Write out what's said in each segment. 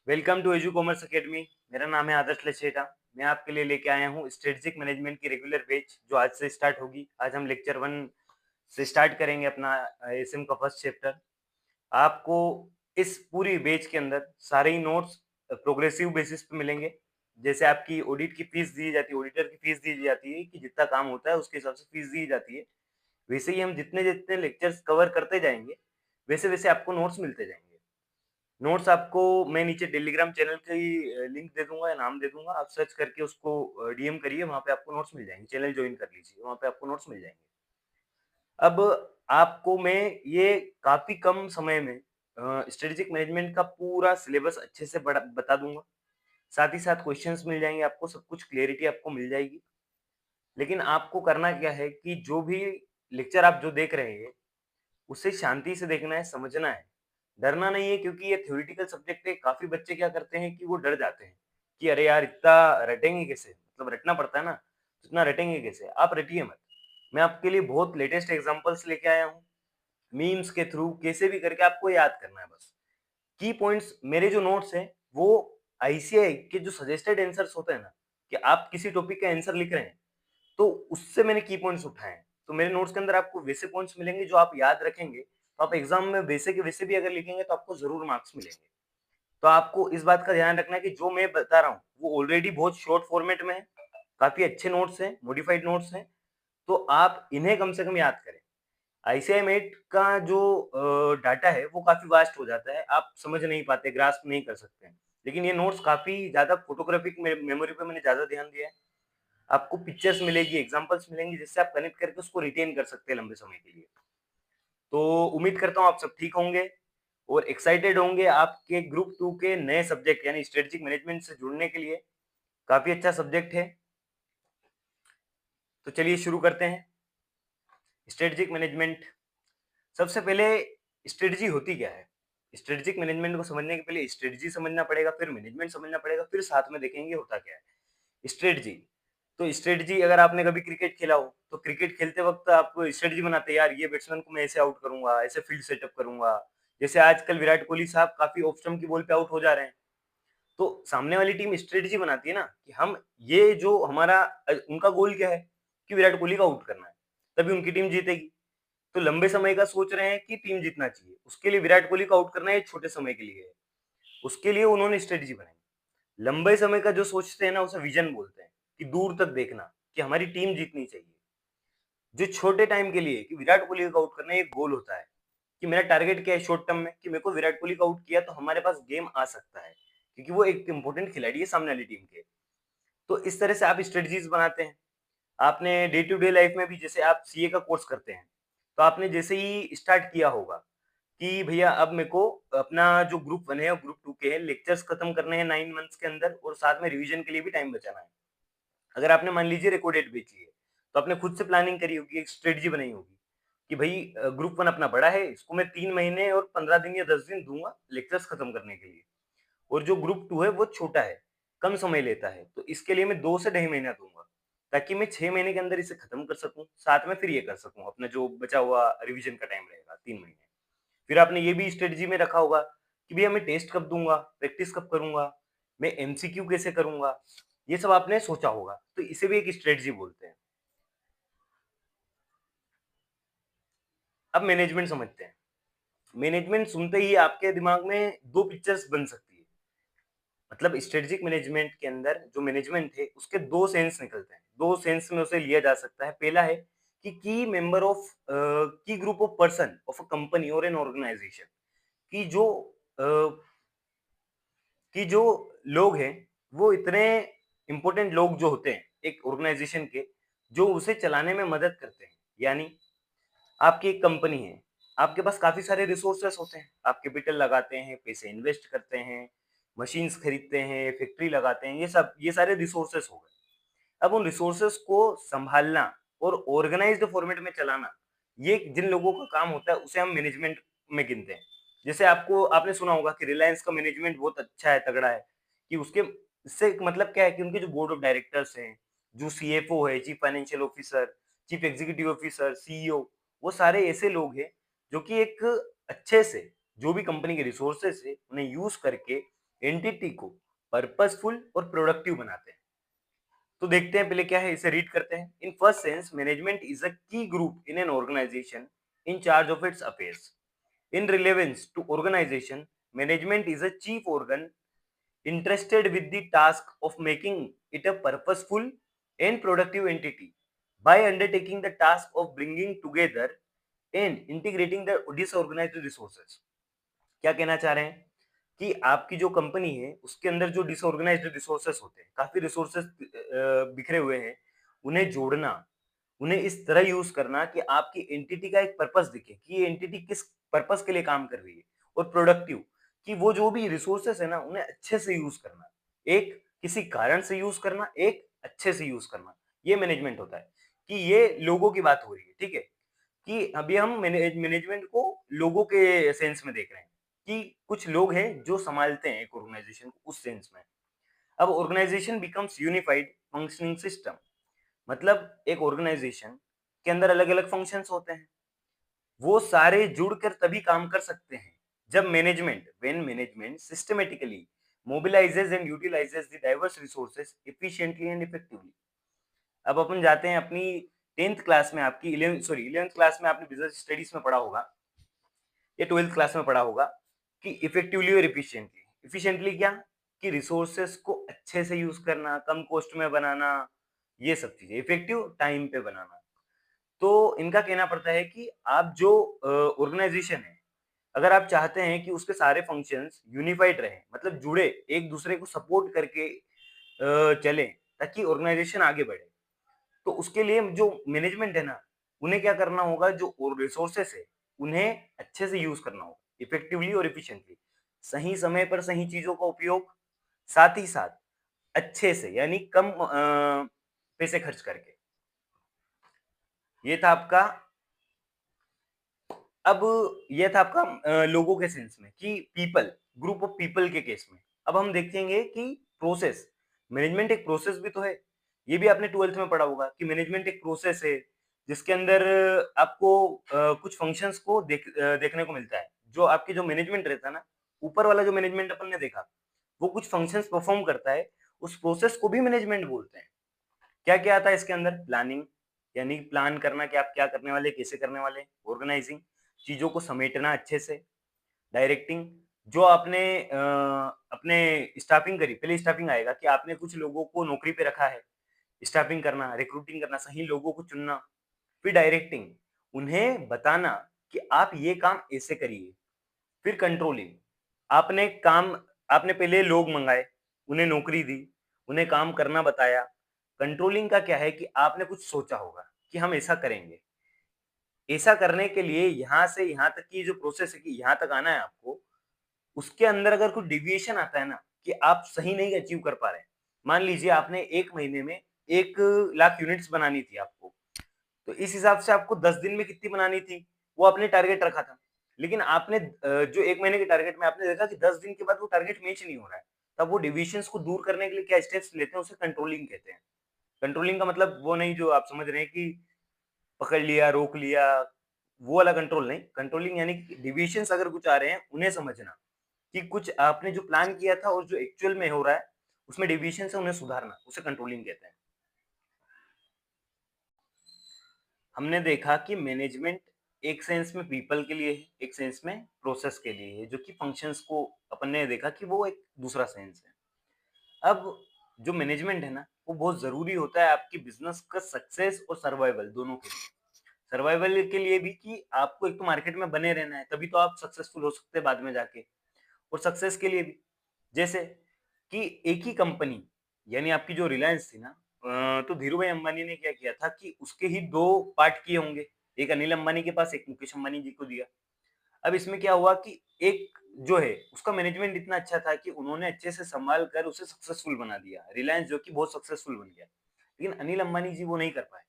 Welcome to Edu Commerce Academy. मेरा नाम है आदर्श लछेटा। मैं आपके लिए लेके आया हूँ स्ट्रेटेजिक मैनेजमेंट की रेगुलर बैच जो आज से स्टार्ट होगी। आज हम लेक्चर 1 से स्टार्ट करेंगे अपना एसएम का फर्स्ट चैप्टर। आपको इस पूरी बैच के अंदर सारे ही नोट्स प्रोग्रेसिव बेसिस पे मिलेंगे। जैसे आपकी ऑडिट की फीस दी जाती है, ऑडिटर की फीस दी जाती है कि जितना काम होता है उसके हिसाब से फीस दी जाती है, वैसे ही हम जितने जितने लेक्चर्स कवर करते जाएंगे वैसे वैसे आपको नोट्स मिलते जाएंगे। नोट्स आपको मैं नीचे टेलीग्राम चैनल की लिंक दे दूंगा या नाम दे दूंगा, आप सर्च करके उसको डीएम करिए, वहां पे आपको नोट्स मिल जाएंगे। चैनल ज्वाइन कर लीजिए, वहां पे आपको नोट्स मिल जाएंगे। अब आपको मैं ये काफी कम समय में स्ट्रेटेजिक मैनेजमेंट का पूरा सिलेबस अच्छे से बता दूंगा। साथ ही साथ क्वेश्चंस मिल जाएंगे, आपको सब कुछ क्लियरिटी आपको मिल जाएगी। लेकिन आपको करना क्या है कि जो भी लेक्चर आप जो देख रहे हैं उसे शांति से देखना है, समझना है। डरना नहीं है, क्योंकि ये थ्योरेटिकल सब्जेक्ट है। काफ़ी बच्चे क्या करते हैं कि वो डर जाते हैं कि अरे यार इतना रटेंगे कैसे? मतलब रटना पड़ता है ना, तो इतना रटेंगे कैसे? आप रटिए मत। मैं आपके लिए बहुत लेटेस्ट एग्जांपल्स लेके आया हूँ। मीम्स के थ्रू कैसे भी करके आपको याद करना है बस। की पॉइंट्स मेरे जो नोट्स हैं वो आईसीआई के जो सजेस्टेड आंसर्स होते हैं ना, कि आप किसी टॉपिक का आंसर लिख रहे हैं तो उससे मैंने की पॉइंट्स उठाए हैं। तो मेरे नोट्स के अंदर आपको वैसे पॉइंट्स मिलेंगे जो आप याद रखेंगे, तो आप एग्जाम में वैसे के वैसे भी अगर लिखेंगे तो आपको जरूर मार्क्स मिलेंगे। तो आपको इस बात का ध्यान रखना है कि जो मैं बता रहा हूँ वो ऑलरेडी बहुत शॉर्ट फॉर्मेट में है, काफी अच्छे नोट्स हैं, मॉडिफाइड नोट्स हैं। तो आप इन्हें कम से कम याद करें। आईसीआई मेट का जो डाटा है वो काफी वास्ट हो जाता है, आप समझ नहीं पाते, ग्रास्प नहीं कर सकते हैं। लेकिन ये नोट्स काफी ज्यादा फोटोग्राफिक मेमोरी पे मैंने ज्यादा ध्यान दिया है। आपको पिक्चर्स मिलेगी, एग्जांपल्स मिलेंगी, जिससे आप कनेक्ट करके उसको रिटेन कर सकते हैं लंबे समय के लिए। तो उम्मीद करता हूँ आप सब ठीक होंगे और एक्साइटेड होंगे आपके ग्रुप 2 के नए सब्जेक्ट यानी स्ट्रेटेजिक मैनेजमेंट से जुड़ने के लिए। काफी अच्छा सब्जेक्ट है। तो चलिए शुरू करते हैं। स्ट्रेटेजिक मैनेजमेंट, सबसे पहले स्ट्रेटजी होती क्या है? स्ट्रेटेजिक मैनेजमेंट को समझने के पहले स्ट्रेटजी समझना पड़ेगा, फिर मैनेजमेंट समझना पड़ेगा, फिर साथ में देखेंगे होता क्या है स्ट्रेटजी। तो स्ट्रेटजी, अगर आपने कभी क्रिकेट खेला हो तो क्रिकेट खेलते वक्त आप स्ट्रेटजी बनाते हैं, यार ये बैट्समैन को मैं ऐसे आउट करूंगा, ऐसे फील्ड सेटअप करूंगा। जैसे आजकल विराट कोहली साहब काफी ऑफ स्टंप की बॉल पे आउट हो जा रहे हैं, तो सामने वाली टीम स्ट्रेटजी बनाती है ना कि हम ये जो हमारा उनका गोल क्या है कि विराट कोहली को आउट करना है, तभी उनकी टीम जीतेगी। तो लंबे समय का सोच रहे हैं कि टीम जीतना चाहिए, उसके लिए विराट कोहली को आउट करना है, छोटे समय के लिए है, उसके लिए उन्होंने स्ट्रेटजी बनाई। लंबे समय का जो सोचते हैं ना उसे विजन बोलते हैं, कि दूर तक देखना कि हमारी टीम जीतनी चाहिए। जो छोटे टाइम के लिए कि विराट कोहली को आउट करना, एक गोल होता है कि मेरा टारगेट क्या है शॉर्ट टर्म में, कि मेरे को विराट कोहली को आउट किया तो हमारे पास गेम आ सकता है, क्योंकि वो एक इंपॉर्टेंट खिलाड़ी है सामने वाली टीम के। तो इस तरह से आप स्ट्रेटजीज बनाते हैं। आपने डे टू डे लाइफ में भी, जैसे आप सीए का कोर्स करते हैं, तो आपने जैसे ही स्टार्ट किया होगा कि भैया अब मेरे को अपना जो ग्रुप 1 है और ग्रुप 2 के हैं लेक्चर्स खत्म करने हैं 9 मंथ्स के अंदर, और साथ में रिवीजन के लिए भी टाइम बचाना है। अगर आपने मान लीजिए रिकॉर्डेड बेची है, तो आपने खुद से प्लानिंग करी होगी, एक स्ट्रेटजी बनाई होगी कि भाई ग्रुप 1 अपना बड़ा है, इसको मैं 3 महीने और 15 दिन या 10 दिन दूंगा लेक्चर्स खत्म करने के लिए। और जो ग्रुप 2 है वो छोटा है, कम समय लेता है, तो इसके लिए मैं 2 से ढाई महीना दूंगा, ताकि मैं 6 महीने के अंदर इसे खत्म कर सकूं, साथ में फिर ये कर सकूं अपना जो बचा हुआ रिवीजन का टाइम रहेगा 3 महीने। फिर आपने ये भी स्ट्रेटजी में रखा होगा कि भैया मैं टेस्ट कब दूंगा, प्रैक्टिस कब करूंगा, मैं एमसीक्यू कैसे करूंगा, ये सब आपने सोचा होगा, तो इसे भी एक स्ट्रेटजी बोलते हैं। अब मैनेजमेंट समझते हैं। मैनेजमेंट सुनते ही आपके दिमाग में दो पिक्चर्स बन सकती है। मतलब स्ट्रेटेजिक मैनेजमेंट के अंदर जो मैनेजमेंट है उसके दो सेंस निकलते हैं, दो सेंस में उसे लिया जा सकता है। पहला है कि की मेंबर ऑफ की group of person of a company और एन ऑर्गेनाइजेशन, कि जो लोग हैं वो इतने इंपॉर्टेंट लोग जो होते हैं एक ऑर्गेनाइजेशन के, जो उसे चलाने में मदद करते हैं। यानी आपकी एक कंपनी है, आपके पास काफी सारे रिसोर्सेस होते हैं, आप कैपिटल लगाते हैं, पैसे इन्वेस्ट करते हैं, मशीन्स खरीदते हैं, फैक्ट्री लगाते हैं, ये सारे रिसोर्सेस हो गए। अब उन रिसोर्सेस को संभालना और ऑर्गेनाइज्ड फॉर्मेट में चलाना, ये जिन लोगों का काम होता है उसे हम मैनेजमेंट में गिनते हैं। जैसे आपने सुना होगा कि रिलायंस का मैनेजमेंट बहुत अच्छा है, तगड़ा है, कि उसके इससे मतलब क्या है कि उनके जो बोर्ड ऑफ डायरेक्टर्स हैं, जो सीएफओ है, chief financial officer, chief executive officer, CEO, वो सारे ऐसे लोग हैं जो कि एक अच्छे से जो भी कंपनी के रिसोर्सेस है उन्हें यूज करके एंटिटी को पर्पसफुल और प्रोडक्टिव बनाते हैं। तो देखते हैं पहले क्या है, इसे रीड करते हैं। In first sense management is a key group in an organisation in charge of its affairs. In relevance to organisation, management is a chief organ interested with the task of making it a purposeful and productive entity by undertaking the task of bringing together and integrating the disorganized resources। क्या कहना चाह रहे हैं कि आपकी जो company है उसके अंदर जो डिसऑर्गेनाइज्ड रिसोर्सेस होते हैं, काफी रिसोर्सेस बिखरे हुए हैं, उन्हें जोड़ना, उन्हें इस तरह यूज करना कि आपकी एंटिटी का एक पर्पस दिखे कि ये एंटिटी किस पर्पस के लिए काम कर रही है, और प्रोडक्टिव कि वो जो भी रिसोर्सेस है ना उन्हें अच्छे से यूज करना, एक किसी कारण से यूज करना, एक अच्छे से यूज करना, ये मैनेजमेंट होता है। कि ये लोगों की बात हो रही है, ठीक है, कि अभी हम मैनेजमेंट को लोगों के सेंस में देख रहे हैं कि कुछ लोग हैं जो संभालते हैं एक ऑर्गेनाइजेशन को उस सेंस में। अब organisation becomes unified functioning system, मतलब एक ऑर्गेनाइजेशन के अंदर अलग अलग फंक्शंस होते हैं, वो सारे जुड़कर तभी काम कर सकते हैं जब management when management systematically mobilises and utilises the diverse resources efficiently and effectively. अब अपन जाते हैं अपनी 10th क्लास में, आपकी 11th क्लास में आपने बिजनेस स्टडीज में पढ़ा होगा या 12th क्लास में पढ़ा होगा कि इफेक्टिवली और इफिशिएंटली। इफिशिएंटली क्या, कि रिसोर्सेस को अच्छे से यूज करना, कम कॉस्ट में बनाना, ये सब चीजें। इफेक्टिव, टाइम पे बनाना। तो इनका कहना पड़ता है कि आप जो ऑर्गेनाइजेशन है, अगर आप चाहते हैं कि उसके सारे फंक्शंस यूनिफाइड रहे, मतलब जुड़े, एक दूसरे को सपोर्ट करके चले, ताकि ऑर्गेनाइजेशन आगे बढ़े, तो उसके लिए जो मैनेजमेंट है ना, उन्हें क्या करना होगा, जो रिसोर्सेस है उन्हें अच्छे से यूज करना होगा, इफेक्टिवली और इफिशिएंटली, सही समय पर सही चीजों का उपयोग, साथ ही साथ अच्छे से, यानी कम पैसे खर्च करके। ये था आपका, अब ये था आपका लोगों के सेंस में कि पीपल, ग्रुप ऑफ पीपल के केस में। अब हम देखेंगे कि प्रोसेस, मैनेजमेंट एक प्रोसेस भी तो है। ये भी आपने 12th में पढ़ा होगा कि मैनेजमेंट एक प्रोसेस है जिसके अंदर आपको कुछ फंक्शंस को देखने को मिलता है। जो आपकी जो मैनेजमेंट रहता है ना, ऊपर वाला जो मैनेजमेंट अपन ने देखा, वो कुछ फंक्शंस परफॉर्म करता है, उस प्रोसेस को भी मैनेजमेंट बोलते हैं। क्या क्या आता है इसके अंदर, प्लानिंग, यानी प्लान करना कि आप क्या करने वाले, कैसे करने वाले, ऑर्गेनाइजिंग, चीजों को समेटना अच्छे से, डायरेक्टिंग, जो आपने अपने स्टाफिंग करी, पहले स्टाफिंग आएगा कि आपने कुछ लोगों को नौकरी पे रखा है, स्टाफिंग करना, रिक्रूटिंग करना, सही लोगों को चुनना। फिर डायरेक्टिंग, उन्हें बताना कि आप ये काम ऐसे करिए। फिर कंट्रोलिंग, आपने काम, आपने पहले लोग मंगाए, उन्हें नौकरी दी, उन्हें काम करना बताया। कंट्रोलिंग का क्या है कि आपने कुछ सोचा होगा कि हम ऐसा करेंगे, ऐसा करने के लिए यहाँ से यहाँ तक की जो प्रोसेस है कि यहाँ तक आना है आपको, उसके अंदर अगर कुछ डिविएशन आता है ना, कि आप सही नहीं अचीव कर पा रहे हैं, मान लीजिए आपने 1 महीने में 1 लाख यूनिट्स बनानी थी आपको, तो इस हिसाब से आपको 10 दिन में कितनी बनानी थी, वो आपने टारगेट रखा था। लेकिन आपने जो 1 महीने के टारगेट में आपने देखा कि 10 दिन के बाद वो टारगेट मैच नहीं हो रहा है, तब वो डिविएशंस को दूर करने के लिए क्या स्टेप्स लेते हैं, उसे कंट्रोलिंग कहते हैं। कंट्रोलिंग का मतलब वो नहीं जो आप समझ रहे हैं कि पकड़ लिया, रोक लिया, वो वाला कंट्रोल नहीं। कंट्रोलिंग यानी कि डिविएशंस अगर कुछ आ रहे हैं, उन्हें समझना कि कुछ आपने जो प्लान किया था और जो एक्चुअल में हो रहा है, उसमें डिविएशंस है, उन्हें सुधारना, उसे कंट्रोलिंग कहते हैं। हमने देखा कि मैनेजमेंट एक सेंस में पीपल के लिए है, एक सेंस में प्रोसेस के लिए है, जो कि फंक्शंस को अपन ने देखा कि वो एक दूसरा सेंस है। अब जो मैनेजमेंट है ना, वो बहुत जरूरी होता है आपकी बिजनेस का सक्सेस और सर्वाइवल दोनों के लिए। सर्वाइवल के लिए भी कि आपको एक तो मार्केट में बने रहना है, तभी तो आप सक्सेसफुल हो सकते हैं बाद में जाके, और सक्सेस के लिए भी, जैसे कि एक ही कंपनी, यानी आपकी जो रिलायंस थी ना, तो धीरू भाई अंबानी ने क्या किया था कि उसके ही 2 पार्ट किए होंगे, एक अनिल अंबानी के पास, एक मुकेश अंबानी जी को दिया। अब इसमें क्या हुआ कि एक जो है उसका मैनेजमेंट इतना अच्छा था कि उन्होंने अच्छे से संभाल कर उसे सक्सेसफुल बना दिया, रिलायंस जो कि बहुत सक्सेसफुल बन गया। लेकिन अनिल अंबानी जी वो नहीं कर पाए,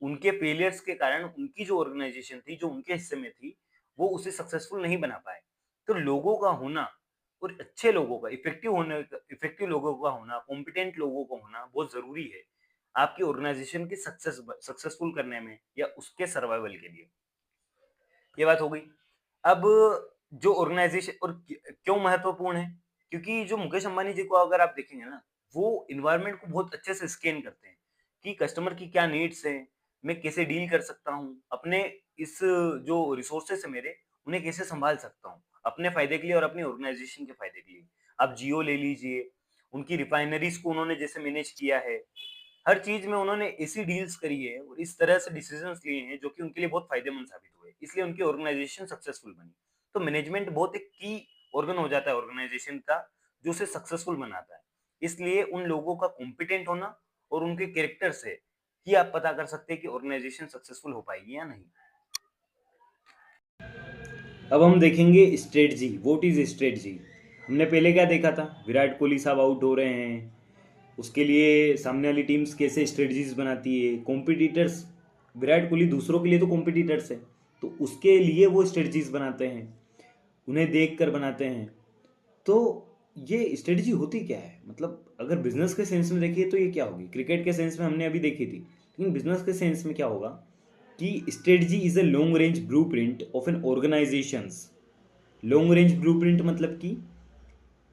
उनके फेलियर्स के कारण उनकी जो ऑर्गेनाइजेशन थी, जो उनके हिस्से में थी, वो उसे सक्सेसफुल नहीं बना पाए। तो लोगों का होना, और अच्छे लोगों का, इफेक्टिव लोगों का होना, कॉम्पिटेंट लोगों का होना बहुत जरूरी है आपकी ऑर्गेनाइजेशन की सक्सेसफुल करने में या उसके सर्वाइवल के लिए। ये बात हो गई। अब जो ऑर्गेनाइजेशन और क्यों महत्वपूर्ण है, क्योंकि जो मुकेश अंबानी जी को अगर आप देखेंगे ना, वो एनवायरनमेंट को बहुत अच्छे से स्कैन करते हैं कि कस्टमर की क्या नीड्स हैं, मैं कैसे डील कर सकता हूँ, अपने इस जो रिसोर्सेस है मेरे, उन्हें कैसे संभाल सकता हूँ, अपने फायदे के लिए और अपनी ऑर्गेनाइजेशन के फायदे के लिए। आप जियो ले लीजिए, उनकी रिफाइनरीज को उन्होंने जैसे मैनेज किया है, हर चीज में उन्होंने ऐसी डील्स करी है और इस तरह से डिसीजंस लिए हैं जो कि उनके लिए बहुत फायदेमंद साबित हुए, इसलिए उनकी ऑर्गेनाइजेशन सक्सेसफुल बनी। तो मैनेजमेंट बहुत एक की ऑर्गन हो जाता है ऑर्गेनाइजेशन का, जो उसे सक्सेसफुल बनाता है। इसलिए उन लोगों का कॉम्पिटेंट होना और उनके कैरेक्टर से ही आप पता कर सकते हैं कि ऑर्गेनाइजेशन सक्सेसफुल हो पाएगी या नहीं। अब हम देखेंगे स्ट्रेटजी। What is strategy? हमने पहले क्या देखा था, विराट कोहली साहब आउट हो रहे हैं, उसके लिए सामने वाली टीम्स कैसे स्ट्रेटजीज बनाती है, कॉम्पिटिटर्स, विराट कोहली दूसरों के लिए तो कॉम्पिटिटर्स है, तो उसके लिए वो स्ट्रेटजीज बनाते हैं, उन्हें देख कर बनाते हैं। तो ये स्ट्रेटजी होती क्या है, मतलब अगर बिजनेस के सेंस में देखिए तो ये क्या होगी, क्रिकेट के सेंस में हमने अभी देखी थी, लेकिन बिजनेस के सेंस में क्या होगा कि strategy is a long range blueprint of an organisations. Long range blueprint मतलब कि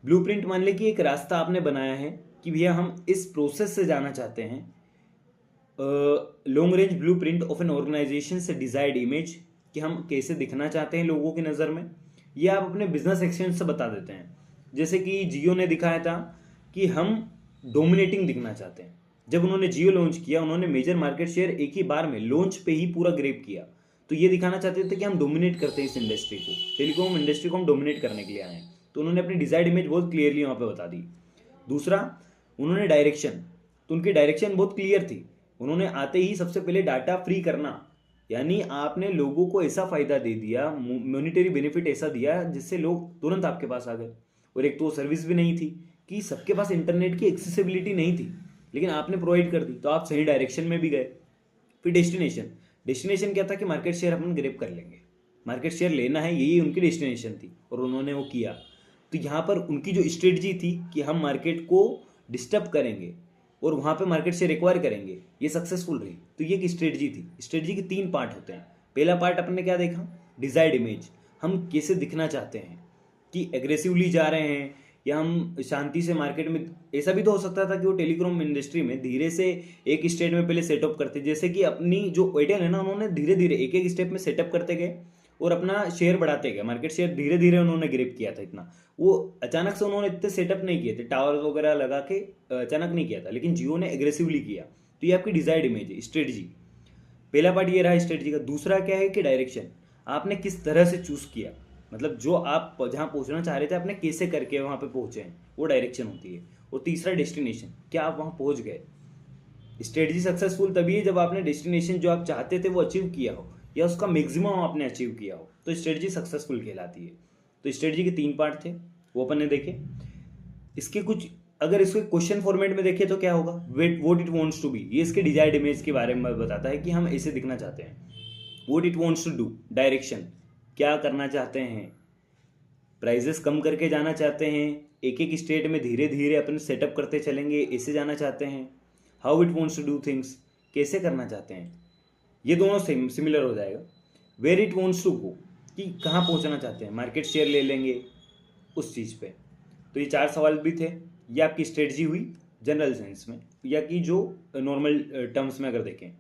ब्लूप्रिंट मान ले कि एक रास्ता आपने बनाया है कि भैया हम इस प्रोसेस से जाना चाहते हैं। Long range blueprint of an organisation से डिजायर्ड इमेज, कि हम कैसे दिखना चाहते हैं लोगों की नज़र में, ये आप अपने बिजनेस एक्सचेंज से बता देते हैं। जैसे कि जियो ने दिखाया था कि हम डोमिनेटिंग दिखना चाहते हैं। जब उन्होंने जियो लॉन्च किया, उन्होंने मेजर मार्केट शेयर एक ही बार में लॉन्च पे ही पूरा ग्रेप किया। तो ये दिखाना चाहते थे कि हम डोमिनेट करते हैं इस इंडस्ट्री को, टेलीकॉम इंडस्ट्री को हम डोमिनेट करने के लिए आए हैं। तो उन्होंने अपनी डिजायर्ड इमेज बहुत क्लियरली वहाँ पे बता दी। दूसरा, उन्होंने डायरेक्शन, तो उनकी डायरेक्शन बहुत क्लियर थी। उन्होंने आते ही सबसे पहले डाटा फ्री करना, यानी आपने लोगों को ऐसा फायदा दे दिया, मॉनिटरी बेनिफिट ऐसा दिया जिससे लोग तुरंत आपके पास आ गए। और एक तो सर्विस भी नहीं थी कि सबके पास इंटरनेट की एक्सेसिबिलिटी नहीं थी, लेकिन आपने प्रोवाइड कर दी, तो आप सही डायरेक्शन में भी गए। फिर डेस्टिनेशन, डेस्टिनेशन क्या था कि मार्केट शेयर अपन ग्रैब कर लेंगे, मार्केट शेयर लेना है, यही उनकी डेस्टिनेशन थी और उन्होंने वो किया। तो यहाँ पर उनकी जो स्ट्रेटजी थी कि हम मार्केट को डिस्टर्ब करेंगे और वहाँ पे मार्केट शेयर एक्वायर करेंगे, ये सक्सेसफुल रही। तो ये एक स्ट्रेटजी थी। स्ट्रेटजी के 3 पार्ट होते हैं। पहला पार्ट अपन ने क्या देखा, डिजायर्ड इमेज, हम कैसे दिखना चाहते हैं, कि एग्रेसिवली जा रहे हैं या हम शांति से मार्केट में। ऐसा भी तो हो सकता था कि वो टेलीकॉम इंडस्ट्री में धीरे से एक स्टेट में पहले सेटअप करते, जैसे कि अपनी जो एयरटेल है ना, उन्होंने धीरे धीरे एक एक स्टेप में सेटअप करते गए और अपना शेयर बढ़ाते गए। मार्केट शेयर धीरे धीरे उन्होंने ग्रिप किया था इतना, वो अचानक से उन्होंने इतने सेटअप नहीं किए थे, टावर वगैरह लगा के अचानक नहीं किया था, लेकिन जियो ने एग्रेसिवली किया। तो ये आपकी डिजायर्ड इमेज है, स्ट्रेटजी। पहला पार्ट ये रहा स्ट्रेटजी का। दूसरा क्या है कि डायरेक्शन, आपने किस तरह से चूज किया, मतलब जो आप जहाँ पहुँचना चाह रहे थे आपने कैसे करके वहाँ पे पहुँचे हैं, वो डायरेक्शन होती है। और तीसरा डेस्टिनेशन, क्या आप वहाँ पहुँच गए। स्ट्रेटजी सक्सेसफुल तभी है जब आपने डेस्टिनेशन जो आप चाहते थे वो अचीव किया हो, या उसका मैक्सिमम आपने अचीव किया हो, तो स्ट्रेटजी सक्सेसफुल कहलाती है। तो स्ट्रेटजी के 3 पार्ट थे, वो अपन ने देखे। इसके कुछ अगर इसको क्वेश्चन फॉर्मेट में देखें तो क्या होगा, what it wants to be, ये इसके डिजायर्ड इमेज के बारे में बताता है कि हम ऐसे दिखना चाहते हैं। What it wants to do, direction, क्या करना चाहते हैं, प्राइजेस कम करके जाना चाहते हैं, एक एक स्टेट में धीरे धीरे अपन सेटअप करते चलेंगे, ऐसे जाना चाहते हैं। How it wants to do things, कैसे करना चाहते हैं, ये दोनों सिमिलर हो जाएगा। Where it wants to go, कि कहाँ पहुँचना चाहते हैं, मार्केट शेयर ले लेंगे उस चीज़ पे। तो ये 4 सवाल भी थे। ये आपकी स्ट्रेटजी हुई जनरल सेंस में, या कि जो नॉर्मल टर्म्स में अगर देखें।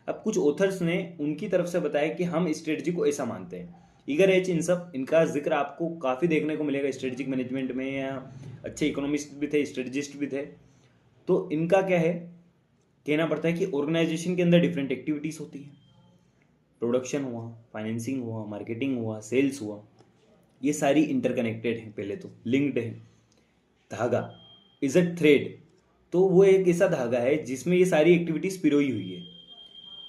अब कुछ ऑथर्स ने उनकी तरफ से बताया कि हम स्ट्रेटजी को ऐसा मानते हैं। ईगर एच इन सब, इनका जिक्र आपको काफ़ी देखने को मिलेगा स्ट्रेटजिक मैनेजमेंट में, या अच्छे इकोनॉमिस्ट भी थे, स्ट्रेटजिस्ट भी थे। तो इनका क्या है, कहना पड़ता है कि ऑर्गेनाइजेशन के अंदर डिफरेंट एक्टिविटीज़ होती हैं, प्रोडक्शन हुआ, फाइनेंसिंग हुआ, मार्केटिंग हुआ, सेल्स हुआ, ये सारी इंटरकनेक्टेड हैं, पहले तो लिंक्ड है। धागा इज अ थ्रेड, तो वो एक ऐसा धागा है जिसमें ये सारी एक्टिविटीज पिरोई हुई है,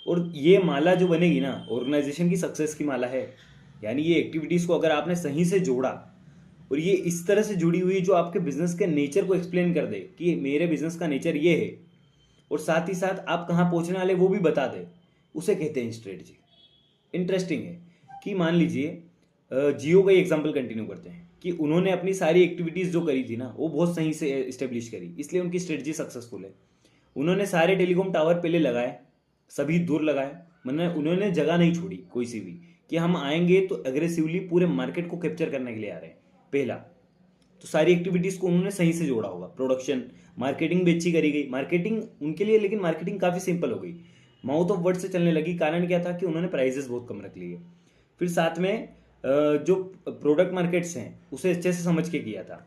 और ये माला जो बनेगी ना, ऑर्गेनाइजेशन की सक्सेस की माला है। यानी ये एक्टिविटीज को अगर आपने सही से जोड़ा, और ये इस तरह से जुड़ी हुई जो आपके बिजनेस के नेचर को एक्सप्लेन कर दे कि मेरे बिजनेस का नेचर ये है, और साथ ही साथ आप कहाँ पहुंचने वाले वो भी बता दे, उसे कहते हैं स्ट्रेटजी। इंटरेस्टिंग है कि मान लीजिए जियो का एग्जाम्पल कंटिन्यू करते हैं, कि उन्होंने अपनी सारी एक्टिविटीज़ जो करी थी ना, वो बहुत सही से इस्टेब्लिश करी, इसलिए उनकी स्ट्रेटजी सक्सेसफुल है। उन्होंने सारे टेलीकॉम टावर पहले लगाए, सभी दूर लगाए, मतलब उन्होंने जगह नहीं छोड़ी कोई सी भी, कि हम आएंगे तो एग्रेसिवली पूरे मार्केट को कैप्चर करने के लिए आ रहे हैं। पहला तो सारी एक्टिविटीज़ को उन्होंने सही से जोड़ा होगा। प्रोडक्शन, मार्केटिंग भी अच्छी करी गई। मार्केटिंग उनके लिए, लेकिन मार्केटिंग काफ़ी सिंपल हो गई, माउथ ऑफ वर्ड से चलने लगी। कारण क्या था कि उन्होंने प्राइजेस बहुत कम रख लिए। फिर साथ में जो प्रोडक्ट मार्केट्स हैं उसे अच्छे से समझ के किया था।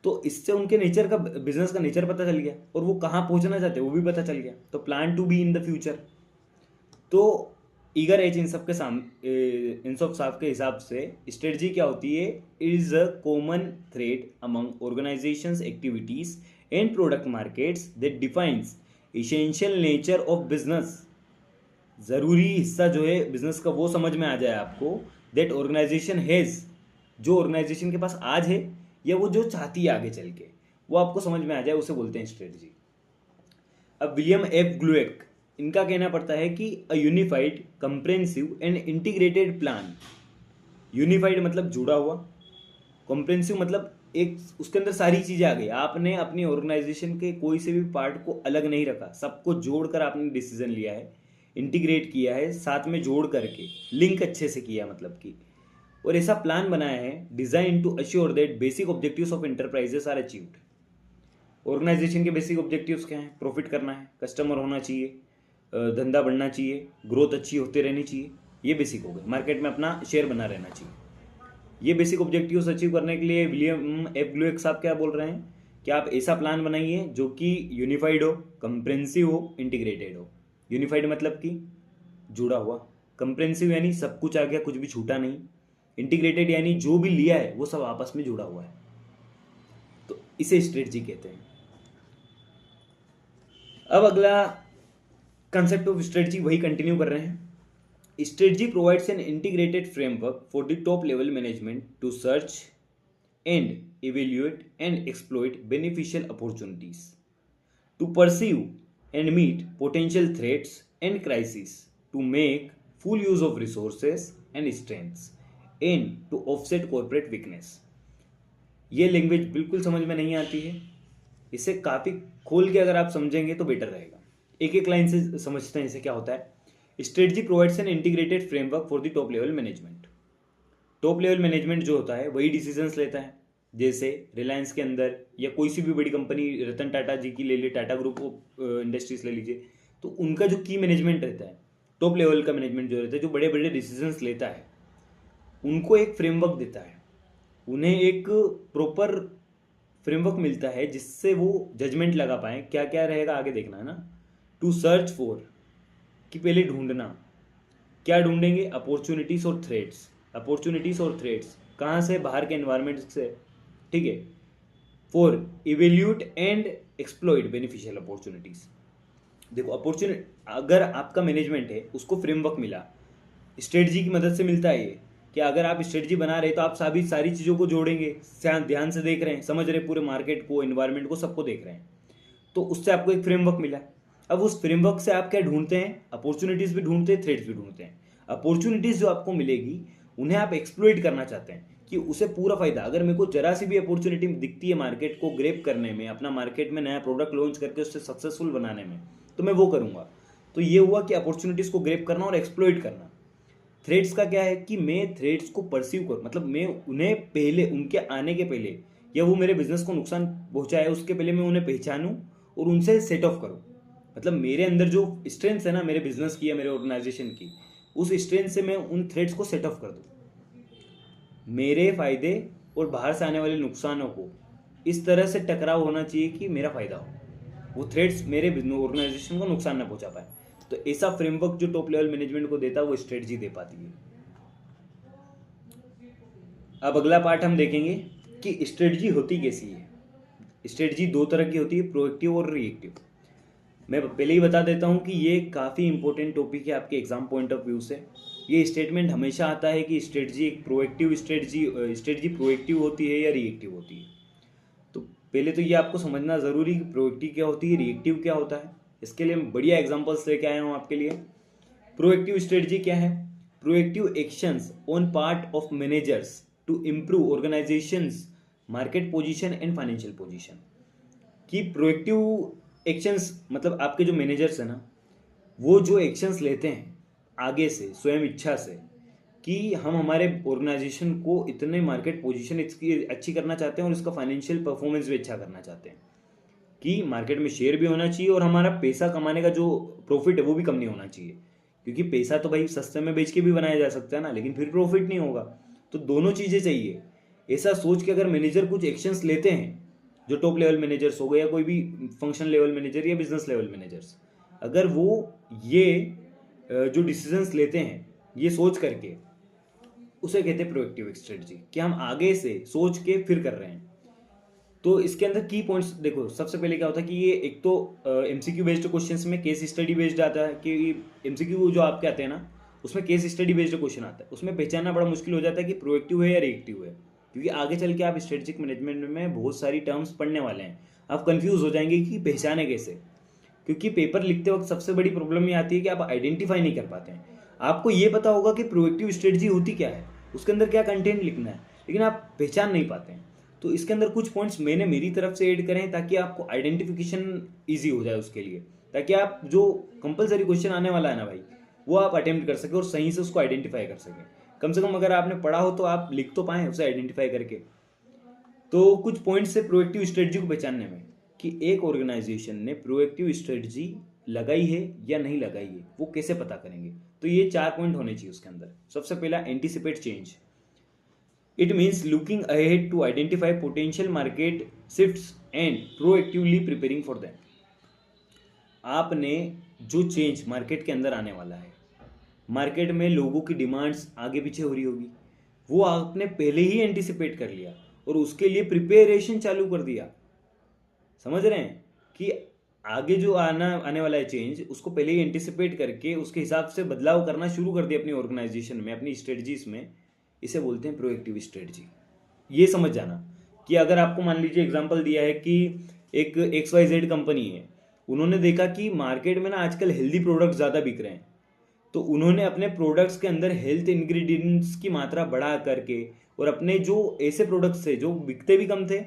तो इससे उनके नेचर का, बिजनेस का नेचर पता चल गया और वो कहाँ पहुँचना चाहते हैं वो भी पता चल गया। तो plan to be in the future. तो ईगर एज इन सब के इन सब साहब के हिसाब से स्ट्रेटजी क्या होती है? Is a common thread among organisations activities and product markets that defines essential nature of business. ज़रूरी हिस्सा जो है बिजनेस का वो समझ में आ जाए आपको, दैट ऑर्गेनाइजेशन हैज़, जो ऑर्गेनाइजेशन के पास आज है या वो जो चाहती है आगे चल के, वो आपको समझ में आ जाए, उसे बोलते हैं स्ट्रेटजी। अब विलियम एफ ग्लुएक, इनका कहना पड़ता है कि a unified, comprehensive and integrated plan. Unified मतलब जुड़ा हुआ, कॉम्प्रेहेंसिव मतलब एक उसके अंदर सारी चीज़ें आ गई। आपने अपनी ऑर्गेनाइजेशन के कोई से भी पार्ट को अलग नहीं रखा, सबको जोड़कर आपने डिसीजन लिया है, इंटीग्रेट किया है, साथ में जोड़ करके लिंक अच्छे से किया मतलब कि, और ऐसा प्लान बनाया है design to assure that basic objectives of enterprises are achieved. Organisation के बेसिक ऑब्जेक्टिव्स क्या हैं? प्रॉफिट करना है, कस्टमर होना चाहिए, धंधा बढ़ना चाहिए, ग्रोथ अच्छी होती रहनी चाहिए, ये बेसिक हो गए। मार्केट में अपना शेयर बना रहना चाहिए। ये बेसिक ऑब्जेक्टिव्स अचीव करने के लिए विलियम एफ ग्लुएक साहब क्या बोल रहे हैं कि आप ऐसा प्लान बनाइए जो कि यूनिफाइड हो, कंप्रेहेंसिव हो, इंटीग्रेटेड हो। यूनिफाइड मतलब कि जुड़ा हुआ, कंप्रेहेंसिव यानी सब कुछ आ गया, कुछ भी छूटा नहीं, इंटीग्रेटेड यानी जो भी लिया है वो सब आपस में जुड़ा हुआ है। तो इसे स्ट्रेटजी कहते हैं। अब अगला कंसेप्ट ऑफ स्ट्रेटजी वही कंटिन्यू कर रहे हैं। Strategy provides an integrated framework for the top level management to search and evaluate and exploit beneficial opportunities, to pursue and meet potential threats and crises, to make full use of resources and strengths, and to offset corporate weakness। ये language बिल्कुल समझ में नहीं आती है, इसे काफ़ी खोल के अगर आप समझेंगे तो बेटर रहेगा। एक एक लाइन से समझते हैं इसे क्या होता है। Strategy provides an integrated framework for the top level management. Top level management जो होता है वही डिसीजंस लेता है। जैसे रिलायंस के अंदर या कोई सी भी बड़ी कंपनी, रतन टाटा जी की ले लीजिए, टाटा ग्रुप ऑफ इंडस्ट्रीज ले लीजिए, तो उनका जो की मैनेजमेंट रहता है, टॉप लेवल का मैनेजमेंट जो रहता है, जो बड़े बड़े डिसीजंस लेता है, उनको एक फ्रेमवर्क देता है, उन्हें एक प्रॉपर फ्रेमवर्क मिलता है जिससे वो जजमेंट लगा पाए क्या क्या रहेगा आगे, देखना है ना। टू सर्च फॉर, कि पहले ढूंढना, क्या ढूंढेंगे? अपॉर्चुनिटीज और थ्रेड्स। अपॉर्चुनिटीज और थ्रेड्स कहाँ से? बाहर के एनवायरनमेंट से, ठीक है। For evaluate and exploit beneficial opportunities. देखो अपॉर्चुनिटी, अगर आपका मैनेजमेंट है उसको फ्रेमवर्क मिला, स्ट्रेटजी की मदद से मिलता है ये, कि अगर आप स्ट्रेटजी बना रहे तो आप सारी चीज़ों को जोड़ेंगे, ध्यान से देख रहे हैं, समझ रहे हैं पूरे मार्केट को, एनवायरनमेंट को, सबको देख रहे हैं, तो उससे आपको एक फ्रेमवर्क मिला। अब उस फ्रेमवर्क से आप क्या ढूंढते हैं? अपॉर्चुनिटीज़ भी ढूंढते हैं, थ्रेड्स भी ढूंढते हैं। अपॉर्चुनिटीज़ जो आपको मिलेगी उन्हें आप एक्सप्लॉइट करना चाहते हैं कि उसे पूरा फायदा, अगर मेरे को जरा सी भी अपॉर्चुनिटी दिखती है मार्केट को ग्रेप करने में, अपना मार्केट में नया प्रोडक्ट लॉन्च करके उससे सक्सेसफुल बनाने में, तो मैं वो करूँगा। तो ये हुआ कि अपॉर्चुनिटीज़ को ग्रेप करना और एक्सप्लॉइट करना। थ्रेड्स का क्या है कि मैं थ्रेड्स को परसीव करूँ, मतलब मैं उन्हें पहले, उनके आने के पहले, या वो मेरे बिजनेस को नुकसान पहुँचाए उसके पहले मैं उन्हें पहचानूँ और उनसे सेट ऑफ करूँ। मतलब मेरे अंदर जो स्ट्रेंथ है ना, मेरे बिजनेस की या मेरे ऑर्गेनाइजेशन की, उस स्ट्रेंथ से मैं उन थ्रेड्स को सेट ऑफ कर दूँ। मेरे फायदे और बाहर से आने वाले नुकसानों को इस तरह से टकराव होना चाहिए कि मेरा फायदा हो, वो थ्रेड्स मेरे ऑर्गेनाइजेशन को नुकसान ना पहुंचा पाए। तो ऐसा फ्रेमवर्क जो टॉप लेवल मैनेजमेंट को देता है वो स्ट्रेटजी दे पाती है। अब अगला पार्ट हम देखेंगे कि स्ट्रेटजी होती कैसी है। स्ट्रेटजी दो तरह की होती है, प्रोएक्टिव और रिएक्टिव। मैं पहले ही बता देता हूं कि ये काफ़ी इंपॉर्टेंट टॉपिक है आपके एग्जाम पॉइंट ऑफ व्यू से। ये स्टेटमेंट हमेशा आता है कि स्ट्रेटजी एक प्रोएक्टिव स्ट्रेटजी प्रोएक्टिव होती है या रिएक्टिव होती है। तो पहले तो ये आपको समझना ज़रूरी कि प्रोएक्टिव क्या होती है, रिएक्टिव क्या होता है। इसके लिए मैं बढ़िया एग्जांपल्स लेके आया हूँ आपके लिए। प्रोएक्टिव स्ट्रेटजी क्या है? Proactive actions on part of managers to improve organisations market position and financial position. कि प्रोएक्टिव एक्शंस मतलब आपके जो मैनेजर्स हैं ना, वो जो एक्शंस लेते हैं आगे से स्वयं इच्छा से, कि हम हमारे ऑर्गेनाइजेशन को इतने मार्केट पोजीशन इसकी अच्छी करना चाहते हैं और इसका फाइनेंशियल परफॉर्मेंस भी अच्छा करना चाहते हैं कि मार्केट में शेयर भी होना चाहिए और हमारा पैसा कमाने का जो प्रॉफिट है वो भी कम नहीं होना चाहिए, क्योंकि पैसा तो भाई सस्ते में बेच के भी बनाया जा सकता है ना, लेकिन फिर प्रॉफिट नहीं होगा। तो दोनों चीज़ें चाहिए। ऐसा सोच के अगर मैनेजर कुछ एक्शंस लेते हैं, जो टॉप लेवल मैनेजर्स हो गए या कोई भी फंक्शन लेवल मैनेजर या बिजनेस लेवल मैनेजर्स, अगर वो ये जो डिसीजंस लेते हैं ये सोच करके, उसे कहते हैं प्रोएक्टिव स्ट्रेटजी, कि हम आगे से सोच के फिर कर रहे हैं। तो इसके अंदर की पॉइंट्स देखो, सबसे पहले क्या होता है कि ये एक तो एमसीक्यू बेस्ड क्वेश्चंस में केस स्टडी बेस्ड आता है, कि एमसीक्यू जो आपके आते हैं ना उसमें केस स्टडी बेस्ड क्वेश्चन आता है, उसमें पहचानना बड़ा मुश्किल हो जाता है कि प्रोएक्टिव है या रिएक्टिव है, क्योंकि आगे चल के आप स्ट्रेटेजिक मैनेजमेंट में बहुत सारी टर्म्स पढ़ने वाले हैं, आप कंफ्यूज हो जाएंगे कि पहचाने कैसे। क्योंकि पेपर लिखते वक्त सबसे बड़ी प्रॉब्लम ये आती है कि आप आइडेंटिफाई नहीं कर पाते हैं। आपको ये पता होगा कि प्रोएक्टिव स्ट्रेटजी होती क्या है, उसके अंदर क्या कंटेंट लिखना है, लेकिन आप पहचान नहीं पाते हैं। तो इसके अंदर कुछ पॉइंट्स मैंने मेरी तरफ से ऐड करें ताकि आपको आइडेंटिफिकेशन ईजी हो जाए उसके लिए, ताकि आप जो कंपलसरी क्वेश्चन आने वाला है ना भाई, वो आप अटेम्प्ट कर सके और सही से उसको आइडेंटिफाई कर सकें। कम से कम अगर आपने पढ़ा हो तो आप लिख तो पाएँ उसे आइडेंटिफाई करके। तो कुछ पॉइंट्स है प्रोएक्टिव स्ट्रेटजी को पहचानने में, कि एक ऑर्गेनाइजेशन ने प्रोएक्टिव स्ट्रेटजी लगाई है या नहीं लगाई है, वो कैसे पता करेंगे। तो ये 4 पॉइंट होने चाहिए उसके अंदर। सबसे पहला, anticipate change. It means looking ahead to identify potential market shifts and proactively preparing for them. आपने जो चेंज मार्केट के अंदर आने वाला है, मार्केट में लोगों की डिमांड्स आगे पीछे हो रही होगी, वो आपने पहले ही एंटिसिपेट कर लिया और उसके लिए प्रिपेरेशन चालू कर दिया। समझ रहे हैं कि आगे जो आने वाला है चेंज, उसको पहले ही एंटिसिपेट करके उसके हिसाब से बदलाव करना शुरू कर दिया अपनी ऑर्गेनाइजेशन में, अपनी स्ट्रेटजीज में। इसे बोलते हैं प्रोएक्टिव स्ट्रेटजी। ये समझ जाना कि अगर आपको मान लीजिए एग्जांपल दिया है कि एक XYZ कंपनी है, उन्होंने देखा कि मार्केट में ना आजकल हेल्दी प्रोडक्ट्स ज़्यादा बिक रहे हैं, तो उन्होंने अपने प्रोडक्ट्स के अंदर हेल्थ इंग्रेडिएंट्स की मात्रा बढ़ा करके और अपने जो ऐसे प्रोडक्ट्स थे जो बिकते भी कम थे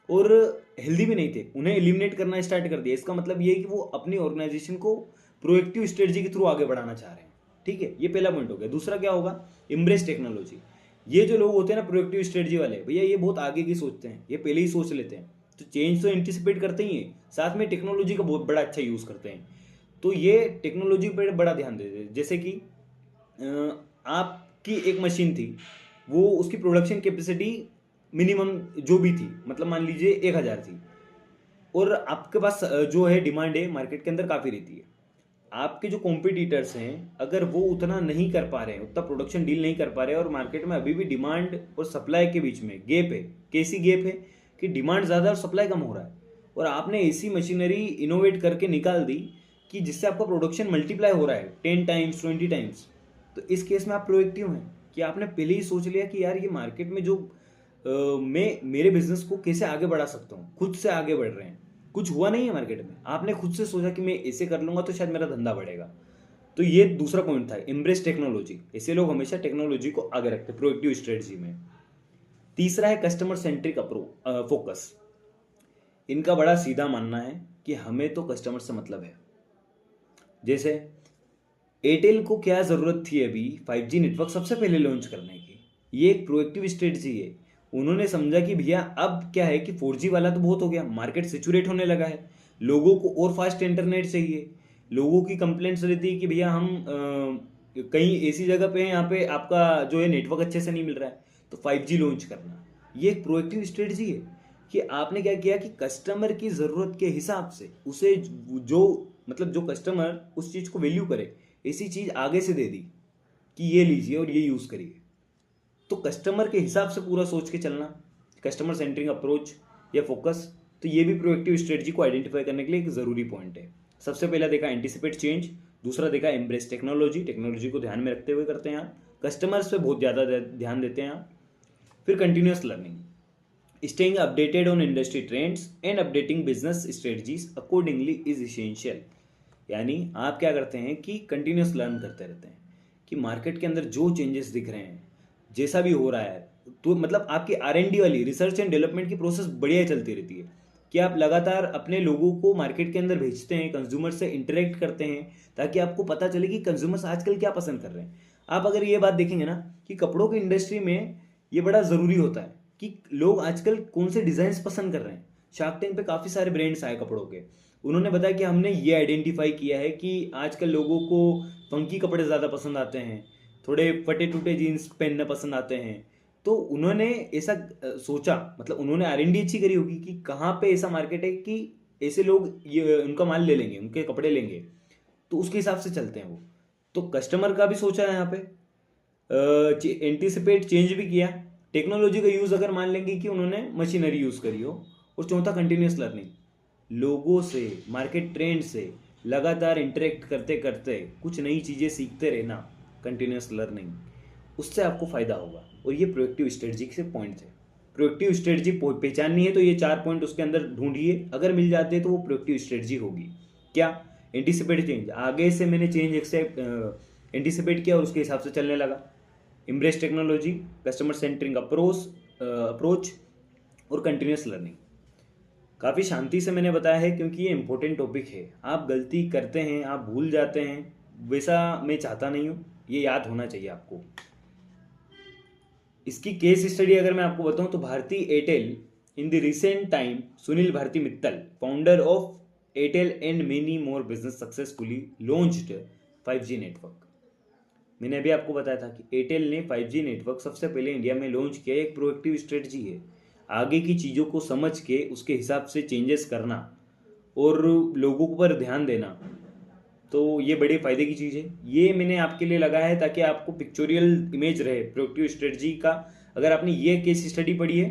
और हेल्दी भी नहीं थे, उन्हें एलिमिनेट करना स्टार्ट कर दिया। इसका मतलब ये है कि वो अपनी ऑर्गेनाइजेशन को प्रोएक्टिव स्ट्रेटजी के थ्रू आगे बढ़ाना चाह रहे हैं। ठीक है, ये पहला पॉइंट हो गया। दूसरा क्या होगा, एम्ब्रेस टेक्नोलॉजी। ये जो लोग होते हैं ना प्रोएक्टिव स्ट्रेटजी वाले, भैया ये बहुत आगे की सोचते हैं, ये पहले ही सोच लेते हैं, तो चेंज तो एंटिसिपेट करते ही हैं, साथ में टेक्नोलॉजी का बहुत बड़ा अच्छा यूज़ करते हैं। तो ये टेक्नोलॉजी पर बड़ा ध्यान देते हैं। जैसे कि आपकी एक मशीन थी, वो उसकी प्रोडक्शन कैपेसिटी मिनिमम जो भी थी, मतलब मान लीजिए 1000 थी, और आपके पास जो है डिमांड है मार्केट के अंदर काफ़ी रहती है। आपके जो कॉम्पिटिटर्स हैं, अगर वो उतना नहीं कर पा रहे हैं, उतना प्रोडक्शन डील नहीं कर पा रहे हैं, और मार्केट में अभी भी डिमांड और सप्लाई के बीच में गैप है, कैसी गैप है कि डिमांड ज़्यादा और सप्लाई कम हो रहा है, और आपने ऐसी मशीनरी इनोवेट करके निकाल दी कि जिससे आपका प्रोडक्शन मल्टीप्लाई हो रहा है 10 टाइम्स 20 टाइम्स, तो इस केस में आप प्रोएक्टिव हैं कि आपने पहले ही सोच लिया कि यार ये मार्केट में जो मैं मेरे बिजनेस को कैसे आगे बढ़ा सकता हूँ, खुद से आगे बढ़ रहे हैं। कुछ हुआ नहीं है मार्केट में, आपने खुद से सोचा कि मैं ऐसे कर लूंगा तो शायद मेरा धंधा बढ़ेगा। तो ये दूसरा पॉइंट था, एम्ब्रेस टेक्नोलॉजी। ऐसे लोग हमेशा टेक्नोलॉजी को आगे रखते हैं प्रोएक्टिव स्ट्रेटजी में। तीसरा है कस्टमर सेंट्रिक फोकस। इनका बड़ा सीधा मानना है कि हमें तो कस्टमर से मतलब है। जैसे एयरटेल को क्या ज़रूरत थी अभी 5G नेटवर्क सबसे पहले लॉन्च करने की, ये एक प्रोएक्टिव स्ट्रेटजी है। उन्होंने समझा कि भैया अब क्या है कि 4G वाला तो बहुत हो गया, मार्केट सेचुरेट होने लगा है, लोगों को और फास्ट इंटरनेट चाहिए। लोगों की कंप्लेंट्स रहती है कि भैया हम कहीं ऐसी जगह पे हैं यहाँ पे आपका जो है नेटवर्क अच्छे से नहीं मिल रहा है, तो 5G लॉन्च करना। ये एक प्रोएक्टिव स्ट्रेटजी है कि आपने क्या किया कि कस्टमर की ज़रूरत के हिसाब से उसे जो मतलब जो कस्टमर उस चीज़ को वैल्यू करे, ऐसी चीज़ आगे से दे दी कि ये लीजिए और ये यूज़ करिए। तो कस्टमर के हिसाब से पूरा सोच के चलना, कस्टमर सेंटरिंग अप्रोच या फोकस, तो ये भी प्रोएक्टिव स्ट्रेटजी को आइडेंटिफाई करने के लिए एक ज़रूरी पॉइंट है। सबसे पहला देखा एंटिसिपेट चेंज, दूसरा देखा एम्ब्रेस टेक्नोलॉजी, टेक्नोलॉजी को ध्यान में रखते हुए करते हैं आप, कस्टमर्स पे बहुत ज़्यादा ध्यान देते हैं आप। फिर continuous learning, staying updated on industry trends and updating business strategies accordingly is essential. यानी आप क्या करते हैं कि कंटिन्यूस लर्न करते रहते हैं कि मार्केट के अंदर जो चेंजेस दिख रहे हैं, जैसा भी हो रहा है, तो मतलब आपकी R&D वाली रिसर्च एंड डेवलपमेंट की प्रोसेस बढ़िया चलती रहती है कि आप लगातार अपने लोगों को मार्केट के अंदर भेजते हैं, कंज्यूमर से इंटरेक्ट करते हैं, ताकि आपको पता चले कि कंज्यूमर्स आजकल क्या पसंद कर रहे हैं। आप अगर ये बात देखेंगे ना कि कपड़ों की इंडस्ट्री में ये बड़ा ज़रूरी होता है कि लोग आजकल कौन से डिज़ाइंस पसंद कर रहे हैं। शार्क टैंक पे काफ़ी सारे ब्रांड्स आए कपड़ों के, उन्होंने बताया कि हमने ये आइडेंटिफाई किया है कि आजकल लोगों को फंकी कपड़े ज़्यादा पसंद आते हैं, थोड़े फटे टूटे जीन्स पहनना पसंद आते हैं। तो उन्होंने ऐसा सोचा, मतलब उन्होंने R&D अच्छी करी होगी कि कहाँ पे ऐसा मार्केट है कि ऐसे लोग ये उनका माल ले लेंगे, उनके कपड़े लेंगे, तो उसके हिसाब से चलते हैं वो। तो कस्टमर का भी सोचा है यहाँ पे, एंटीसिपेट चेंज भी किया, टेक्नोलॉजी का यूज़ अगर मान लेंगे कि उन्होंने मशीनरी यूज़ करी हो। और चौथा कंटिन्यूस लर्निंग, लोगों से, मार्केट ट्रेंड से लगातार इंटरेक्ट करते करते कुछ नई चीज़ें सीखते रहना, कंटिन्यूस लर्निंग, उससे आपको फ़ायदा होगा। और ये प्रोएक्टिव स्ट्रेटजी के पॉइंट थे। प्रोएक्टिव स्ट्रेटजी पहचाननी है तो ये 4 पॉइंट उसके अंदर ढूंढिए, अगर मिल जाते हैं तो वो प्रोएक्टिव स्ट्रेटजी होगी। क्या? एंटीसिपेट चेंज, आगे से मैंने चेंज एंटीसिपेट किया और उसके हिसाब से चलने लगा। Embrace technology, customer centering approach और कंटिन्यूस लर्निंग। काफ़ी शांति से मैंने बताया है क्योंकि ये इंपॉर्टेंट टॉपिक है। आप गलती करते हैं, आप भूल जाते हैं, वैसा मैं चाहता नहीं हूँ, ये याद होना चाहिए आपको। इसकी केस स्टडी अगर मैं आपको बताऊं तो Bharti Airtel in the recent time, Sunil Bharti Mittal, founder of Airtel and many more business, successfully launched 5G network. मैंने अभी आपको बताया था कि एयरटेल ने 5G नेटवर्क सबसे पहले इंडिया में लॉन्च किया। एक प्रोएक्टिव स्ट्रेटजी है, आगे की चीज़ों को समझ के उसके हिसाब से चेंजेस करना और लोगों पर ध्यान देना, तो ये बड़े फ़ायदे की चीज़ है। ये मैंने आपके लिए लगाया है ताकि आपको पिक्चोरियल इमेज रहे प्रोएक्टिव स्ट्रेटजी का। अगर आपने ये केस स्टडी पढ़ी है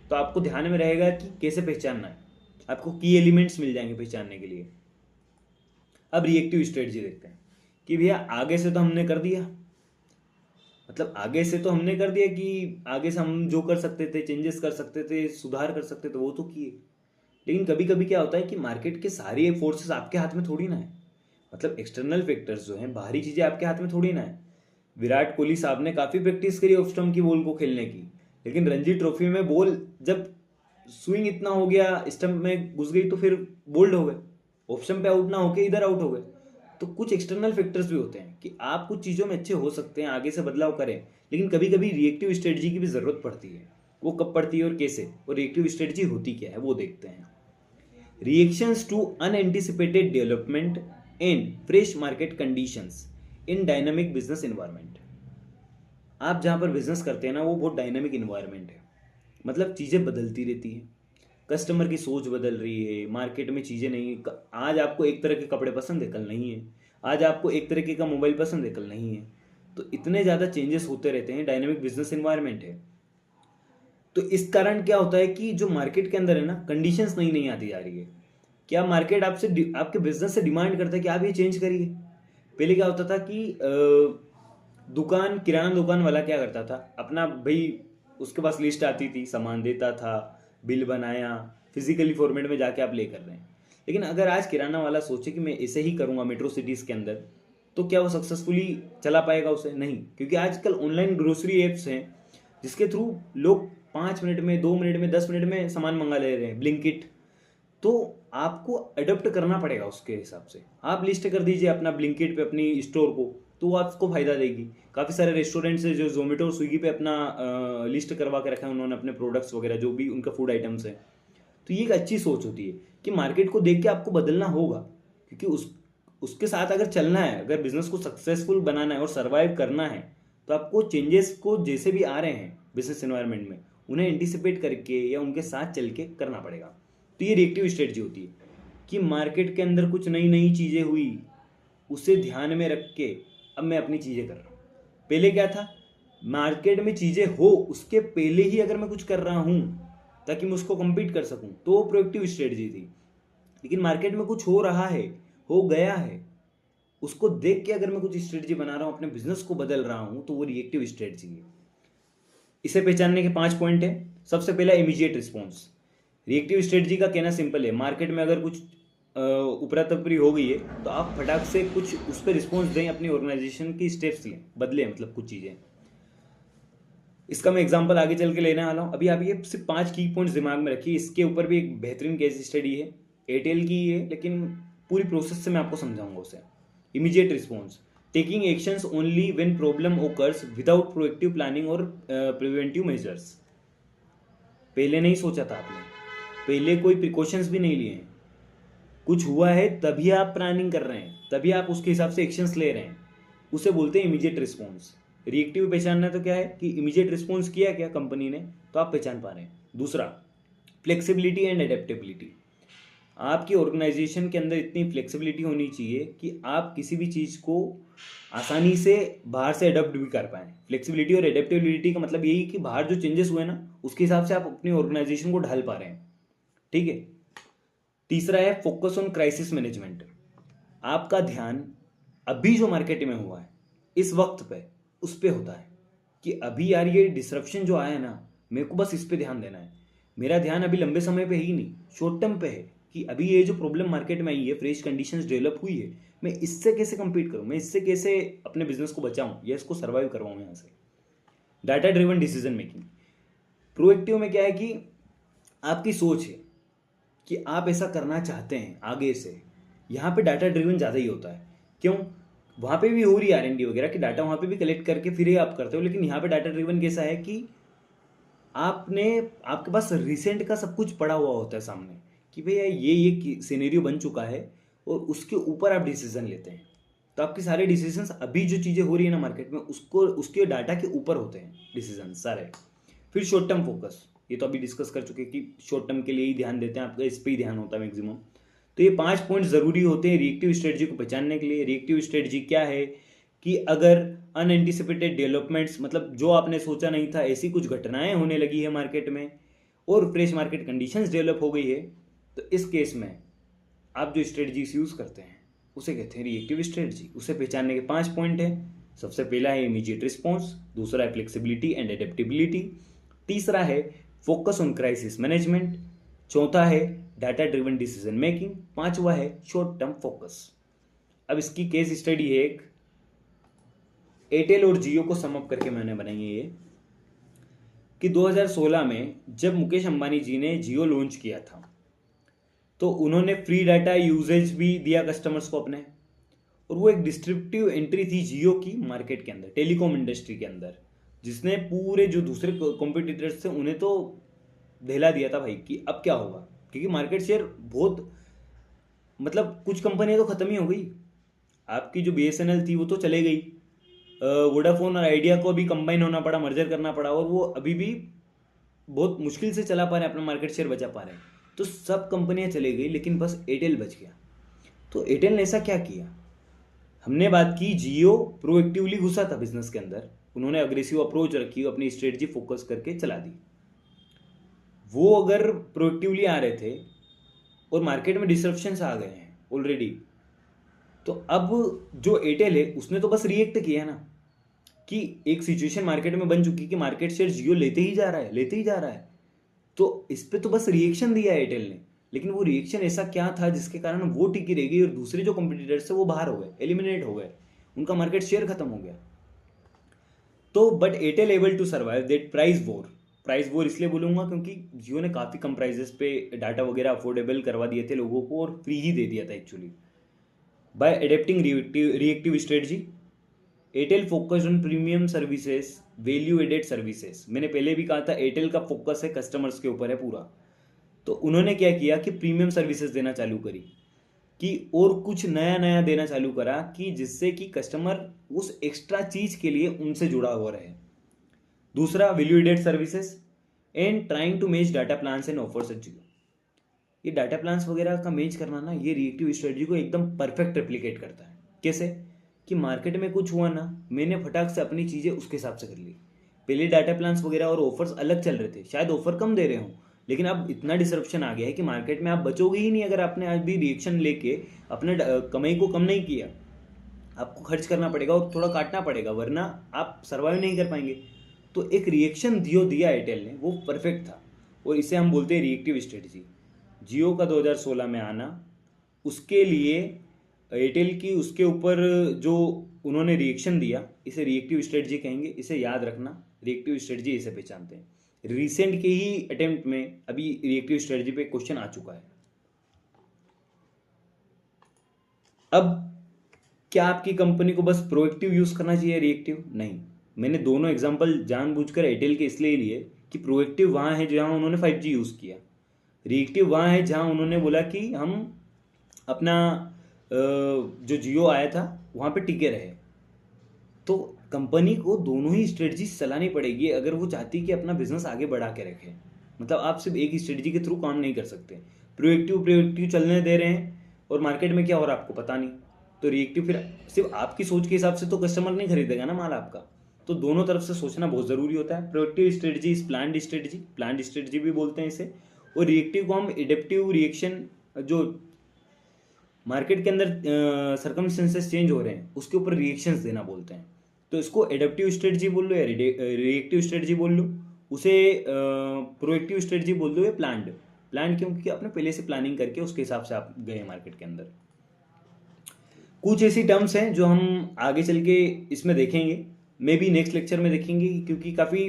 तो आपको ध्यान में रहेगा कि कैसे पहचानना है, आपको की एलिमेंट्स मिल जाएंगे पहचानने के लिए। अब रिएक्टिव स्ट्रेटजी देखते हैं कि भैया आगे से तो हमने कर दिया, मतलब आगे से तो हमने कर दिया कि आगे से हम जो कर सकते थे, चेंजेस कर सकते थे, सुधार कर सकते थे, वो तो किए। लेकिन कभी कभी क्या होता है कि मार्केट के सारे फोर्सेस आपके हाथ में थोड़ी ना है, मतलब एक्सटर्नल फैक्टर्स जो हैं, बाहरी चीज़ें आपके हाथ में थोड़ी ना है। विराट कोहली साहब ने काफ़ी प्रैक्टिस करी ऑफ स्टंप की बॉल को खेलने की, लेकिन रणजी ट्रॉफी में बॉल जब स्विंग इतना हो गया, स्टंप में घुस गई, तो फिर बोल्ड हो गए, ऑफ स्टंप पे आउट ना होके इधर आउट हो गए। तो कुछ एक्सटर्नल फैक्टर्स भी होते हैं कि आप कुछ चीज़ों में अच्छे हो सकते हैं, आगे से बदलाव करें, लेकिन कभी कभी रिएक्टिव स्ट्रेटजी की भी ज़रूरत पड़ती है। वो कब पड़ती है और कैसे, और रिएक्टिव स्ट्रेटजी होती क्या है वो देखते हैं। Reactions to unanticipated development and fresh market conditions in dynamic business environment. आप जहाँ पर बिजनेस करते हैं ना, वो बहुत डायनामिक इन्वायरमेंट है, मतलब चीज़ें बदलती रहती हैं, कस्टमर की सोच बदल रही है, मार्केट में चीज़ें नहीं, आज आपको एक तरह के कपड़े पसंद है, कल नहीं है, आज आपको एक तरीके का मोबाइल पसंद है, कल नहीं है। तो इतने ज़्यादा चेंजेस होते रहते हैं, डायनामिक बिजनेस इन्वायरमेंट है। तो इस कारण क्या होता है कि जो मार्केट के अंदर है ना, कंडीशंस नई नई आती जा रही है। क्या मार्केट आपसे, आपके बिजनेस से डिमांड करता है कि आप ये चेंज करिए। पहले क्या होता था कि दुकान, किराना दुकान वाला क्या करता था, अपना भाई उसके पास लिस्ट आती थी, सामान देता था, बिल बनाया, फिजिकली फॉर्मेट में जाके आप ले कर रहे हैं। लेकिन अगर आज किराना वाला सोचे कि मैं ऐसे ही करूँगा मेट्रो सिटीज़ के अंदर, तो क्या वो सक्सेसफुली चला पाएगा उसे? नहीं, क्योंकि आजकल ऑनलाइन ग्रोसरी एप्स हैं जिसके थ्रू लोग 5 मिनट में, 2 मिनट में, 10 मिनट में सामान मंगा ले रहे हैं, ब्लिंकिट। तो आपको अडोप्ट करना पड़ेगा उसके हिसाब से। आप लिस्ट कर दीजिए अपना ब्लिंकिट पे अपनी स्टोर को, तो वो आपको फायदा देगी। काफ़ी सारे रेस्टोरेंट्स हैं जो जोमेटो और स्विगी पे अपना लिस्ट करवा के रखा है उन्होंने, अपने प्रोडक्ट्स वगैरह जो भी उनका फूड आइटम्स हैं। तो ये एक अच्छी सोच होती है कि मार्केट को देख के आपको बदलना होगा, क्योंकि उसके साथ अगर चलना है, अगर बिजनेस को सक्सेसफुल बनाना है और सर्वाइव करना है, तो आपको चेंजेस को जैसे भी आ रहे हैं बिजनेस एनवायरनमेंट में, उन्हें एंटिसिपेट करके या उनके साथ चल के करना पड़ेगा। तो ये रिएक्टिव स्ट्रेटजी होती है कि मार्केट के अंदर कुछ नई नई चीज़ें हुई, उसे ध्यान में रख के अब मैं अपनी चीज़ें कर रहा हूँ। पहले क्या था, मार्केट में चीज़ें हो उसके पहले ही अगर मैं कुछ कर रहा हूँ ताकि मैं उसको कम्पीट कर सकूँ, तो वो प्रोएक्टिव स्ट्रेटजी थी। लेकिन मार्केट में कुछ हो रहा है, हो गया है, उसको देख के अगर मैं कुछ स्ट्रेटजी बना रहा हूँ, अपने बिजनेस को बदल रहा हूँ, तो वो रिएक्टिव स्ट्रेटजी है। इसे पहचानने के 5 पॉइंट है। सबसे पहला, इमीडिएट रिस्पॉन्स। रिएक्टिव स्ट्रेटजी का कहना सिंपल है, मार्केट में अगर कुछ उपरा तपरी हो गई है तो आप फटाक से कुछ उस पर रिस्पॉन्स दें, अपनी ऑर्गेनाइजेशन की स्टेप्स लें, बदलें, मतलब कुछ चीज़ें। इसका मैं एग्जांपल आगे चल के लेने वाला हूँ। अभी आप ये सिर्फ 5 की पॉइंट्स दिमाग में रखिए। इसके ऊपर भी एक बेहतरीन केस स्टडी है, एयरटेल की है, लेकिन पूरी प्रोसेस से मैं आपको समझाऊंगा उसे। Immediate response, taking actions only when problem occurs without proactive planning और प्रिवेंटिव मेजर्स। पहले नहीं सोचा था आपने, पहले कोई प्रिकॉशंस भी नहीं लिए हैं, कुछ हुआ है तभी आप प्लानिंग कर रहे हैं, तभी आप उसके हिसाब से एक्शंस ले रहे हैं, उसे बोलते हैं इमीडिएट रिस्पॉन्स। रिएक्टिव पहचानना तो क्या है कि इमीडिएट रिस्पॉन्स किया क्या कंपनी ने, तो आप पहचान पा रहे हैं। दूसरा, फ्लेक्सिबिलिटी एंड एडेप्टेबिलिटी। आपकी ऑर्गेनाइजेशन के अंदर इतनी फ्लेक्सिबिलिटी होनी चाहिए कि आप किसी भी चीज़ को आसानी से बाहर से अडॉप्ट भी कर पाएँ। फ्लेक्सिबिलिटी और एडेप्टेबिलिटी का मतलब यही कि बाहर जो चेंजेस हुए ना, उसके हिसाब से आप अपनी ऑर्गेनाइजेशन को ढाल पा रहे हैं। ठीक है। तीसरा है फोकस ऑन क्राइसिस मैनेजमेंट। आपका ध्यान अभी जो मार्केट में हुआ है इस वक्त पे, उस पे होता है कि अभी यार ये डिसरप्शन जो आया है ना, मेरे को बस इस पे ध्यान देना है। मेरा ध्यान अभी लंबे समय पे ही नहीं, शॉर्ट टर्म पे है कि अभी ये जो प्रॉब्लम मार्केट में आई है, फ्रेश कंडीशंस डेवलप हुई है, मैं इससे कैसे compete करूँ, मैं इससे कैसे अपने बिजनेस को बचाऊँ या इसको सर्वाइव करवाऊँ यहाँ से। Data driven decision making. Proactive में क्या है कि आपकी सोच है कि आप ऐसा करना चाहते हैं आगे से, यहाँ पे डाटा ड्रिवन ज़्यादा ही होता है। क्यों? वहाँ पे भी हो रही है R&D वगैरह कि डाटा वहाँ पे भी कलेक्ट करके फिर ही आप करते हो, लेकिन यहाँ पे डाटा ड्रिवन कैसा है कि आपके पास रिसेंट का सब कुछ पड़ा हुआ होता है सामने कि भैया ये सिनेरियो बन चुका है और उसके ऊपर आप डिसीजन लेते हैं। तो आपके सारे डिसीजंस अभी जो चीज़ें हो रही है ना मार्केट में, उसको उसके डाटा के ऊपर होते हैं डिसीजन सारे। फिर शॉर्ट टर्म फोकस, ये तो अभी डिस्कस कर चुके कि शॉर्ट टर्म के लिए ही ध्यान देते हैं, आपका इस पे ही ध्यान होता है मैक्सिमम। तो ये 5 पॉइंट ज़रूरी होते हैं रिएक्टिव स्ट्रेटजी को पहचानने के लिए। रिएक्टिव स्ट्रेटजी क्या है कि अगर अनएंटिसिपेटेड डेवलपमेंट्स, मतलब जो आपने सोचा नहीं था ऐसी कुछ घटनाएं होने लगी है मार्केट में और फ्रेश मार्केट कंडीशंस डेवलप हो गई है, तो इस केस में आप जो स्ट्रेटजीज यूज़ करते हैं उसे कहते हैं रिएक्टिव स्ट्रेटजी। उसे पहचानने के 5 पॉइंट है। सबसे पहला है इमीडिएट रिस्पॉन्स, दूसरा है फ्लेक्सिबिलिटी एंड एडेप्टेबिलिटी, तीसरा है फोकस ऑन क्राइसिस मैनेजमेंट, चौथा है डाटा ड्रिवन डिसीजन मेकिंग, पांचवा है शॉर्ट टर्म फोकस। अब इसकी केस स्टडी है एक एयरटेल और जियो को समअप करके मैंने बनाई है ये, कि 2016 में जब मुकेश अंबानी जी ने जियो लॉन्च किया था तो उन्होंने फ्री डाटा यूजेज भी दिया कस्टमर्स को अपने, और वो एक डिस्ट्रप्टिव एंट्री थी जियो की मार्केट के अंदर, टेलीकॉम इंडस्ट्री के अंदर, जिसने पूरे जो दूसरे कॉम्पिटिटर्स थे उन्हें तो दहला दिया था भाई कि अब क्या होगा, क्योंकि मार्केट शेयर बहुत, मतलब कुछ कंपनियां तो खत्म ही हो गई। आपकी जो BSNL थी वो तो चले गई, वोडाफोन और आइडिया को भी कंबाइन होना पड़ा, मर्जर करना पड़ा, और वो अभी भी बहुत मुश्किल से चला पा रहे हैं, अपना मार्केट शेयर बचा पा रहे हैं। तो सब कंपनियां चले गई लेकिन बस एयरटेल बच गया। तो एयरटेल ने ऐसा क्या किया? हमने बात की जियो प्रोएक्टिवली घुसा था बिजनेस के अंदर, उन्होंने अग्रेसिव अप्रोच रखी, अपनी स्ट्रेटजी फोकस करके चला दी। वो अगर प्रोएक्टिवली आ रहे थे और मार्केट में डिसरप्शंस आ गए हैं ऑलरेडी, तो अब जो एयरटेल है उसने तो बस रिएक्ट किया ना, कि एक सिचुएशन मार्केट में बन चुकी कि मार्केट शेयर जियो लेते ही जा रहा है, लेते ही जा रहा है, तो इस पे तो बस रिएक्शन दिया एयरटेल ने। लेकिन वो रिएक्शन ऐसा क्या था जिसके कारण वो टिकी रह गई और दूसरे जो कंपटीटर्स थे वो बाहर हो गए, एलिमिनेट हो गए, उनका मार्केट शेयर खत्म हो गया। तो but Airtel able to survive that price war इसलिए बोलूंगा क्योंकि जियो ने काफ़ी कम प्राइजेस पे डाटा वगैरह अफोर्डेबल करवा दिए थे लोगों को और फ्री ही दे दिया था actually. By adapting reactive strategy, Airtel focused on premium services, value added services. मैंने पहले भी कहा था एयरटेल का फोकस है कस्टमर्स के ऊपर है पूरा। तो उन्होंने क्या किया कि प्रीमियम सर्विसेज देना चालू करी, कि और कुछ नया नया देना चालू करा कि जिससे कि कस्टमर उस एक्स्ट्रा चीज के लिए उनसे जुड़ा हुआ रहे। दूसरा value added services and trying to match data plans and offers at Jio. ये डाटा प्लान्स वगैरह का मैच करना ना, ये रिएक्टिव स्ट्रेटजी को एकदम परफेक्ट रेप्लिकेट करता है। कैसे? कि मार्केट में कुछ हुआ ना, मैंने फटाक से अपनी चीज़ें उसके हिसाब से कर ली। पहले डाटा प्लान्स वगैरह और ऑफर्स अलग चल रहे थे, शायद ऑफर कम दे रहे हों, लेकिन अब इतना डिसरप्शन आ गया है कि मार्केट में आप बचोगे ही नहीं अगर आपने आज भी रिएक्शन लेके अपने कमाई को कम नहीं किया। आपको खर्च करना पड़ेगा और थोड़ा काटना पड़ेगा, वरना आप सर्वाइव नहीं कर पाएंगे। तो एक रिएक्शन दिया एयरटेल ने, वो परफेक्ट था, और इसे हम बोलते हैं रिएक्टिव स्ट्रेटजी। जियो का 2016 में आना, उसके लिए एयरटेल की उसके ऊपर जो उन्होंने रिएक्शन दिया, इसे रिएक्टिव स्ट्रेटजी कहेंगे। इसे याद रखना, रिएक्टिव स्ट्रेटजी इसे पहचानते हैं। रिसेंट के ही अटेम्प्ट में अभी रिएक्टिव स्ट्रेटजी पे क्वेश्चन आ चुका है। अब क्या आपकी कंपनी को बस प्रोएक्टिव यूज़ करना चाहिए, रिएक्टिव नहीं। मैंने दोनों एग्जांपल जानबूझकर एयरटेल के इसलिए लिए कि प्रोएक्टिव वहाँ है जहाँ उन्होंने 5G यूज़ किया, रिएक्टिव वहाँ है जहाँ उन्होंने बोला कि हम अपना जो जियो आया था वहाँ पे टिके रहे। तो कंपनी को दोनों ही स्ट्रेटजी चलानी पड़ेगी अगर वो चाहती कि अपना बिजनेस आगे बढ़ा के रखे। मतलब आप सिर्फ एक ही स्ट्रेटजी के थ्रू काम नहीं कर सकते। प्रोएक्टिव चलने दे रहे हैं और मार्केट में क्या हो रहा है आपको पता नहीं, तो रिएक्टिव फिर सिर्फ आपकी सोच के हिसाब से तो कस्टमर नहीं खरीदेगा ना माल आपका। तो दोनों तरफ से सोचना बहुत ज़रूरी होता है। Proactive strategy is planned strategy भी बोलते हैं इसे, और रिएक्टिव को हम एडेप्टिव रिएक्शन, जो मार्केट के अंदर सर्कमस्टेंसेस चेंज हो रहे हैं उसके ऊपर रिएक्शंस देना बोलते हैं। तो इसको एडेप्टिव स्ट्रेटजी बोल लो या रिएक्टिव स्ट्रेटजी बोल लो, उसे प्रोएक्टिव स्ट्रेटजी बोल दो या प्लान्ड क्योंकि आपने पहले से प्लानिंग करके उसके हिसाब से आप गए मार्केट के अंदर। कुछ ऐसी टर्म्स हैं जो हम आगे चल के इसमें देखेंगे, मे बी नेक्स्ट लेक्चर में देखेंगे, क्योंकि काफ़ी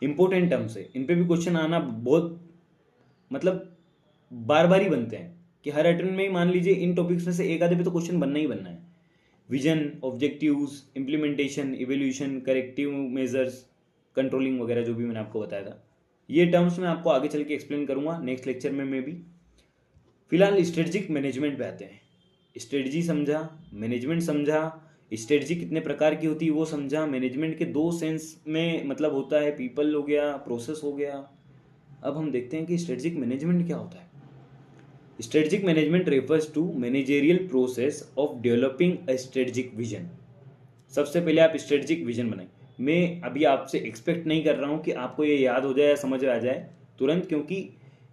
इंपॉर्टेंट टर्म्स है। इन पे भी क्वेश्चन आना बहुत मतलब बार बार ही बनते हैं कि हर अटेम्प्ट में ही मान लीजिए इन टॉपिक्स में से एक आधे पे तो क्वेश्चन बनना ही बनना है। Vision, objectives, implementation, evolution, corrective measures, controlling वगैरह जो भी मैंने आपको बताया था, ये टर्म्स मैं आपको आगे चल के एक्सप्लेन करूंगा नेक्स्ट लेक्चर में भी। फिलहाल स्ट्रेटजिक मैनेजमेंट पे आते हैं। स्ट्रेटजी समझा, मैनेजमेंट समझा, स्ट्रेटजी कितने प्रकार की होती है वो समझा। मैनेजमेंट के दो सेंस में मतलब होता है, पीपल हो गया, प्रोसेस हो गया। अब हम देखते हैं कि स्ट्रेटजिक मैनेजमेंट क्या होता है। Strategic management refers to managerial process of developing a strategic vision. सबसे पहले आप स्ट्रेटजिक विजन बनाएं। मैं अभी आपसे एक्सपेक्ट नहीं कर रहा हूं कि आपको ये याद हो जाए या समझ आ जाए तुरंत, क्योंकि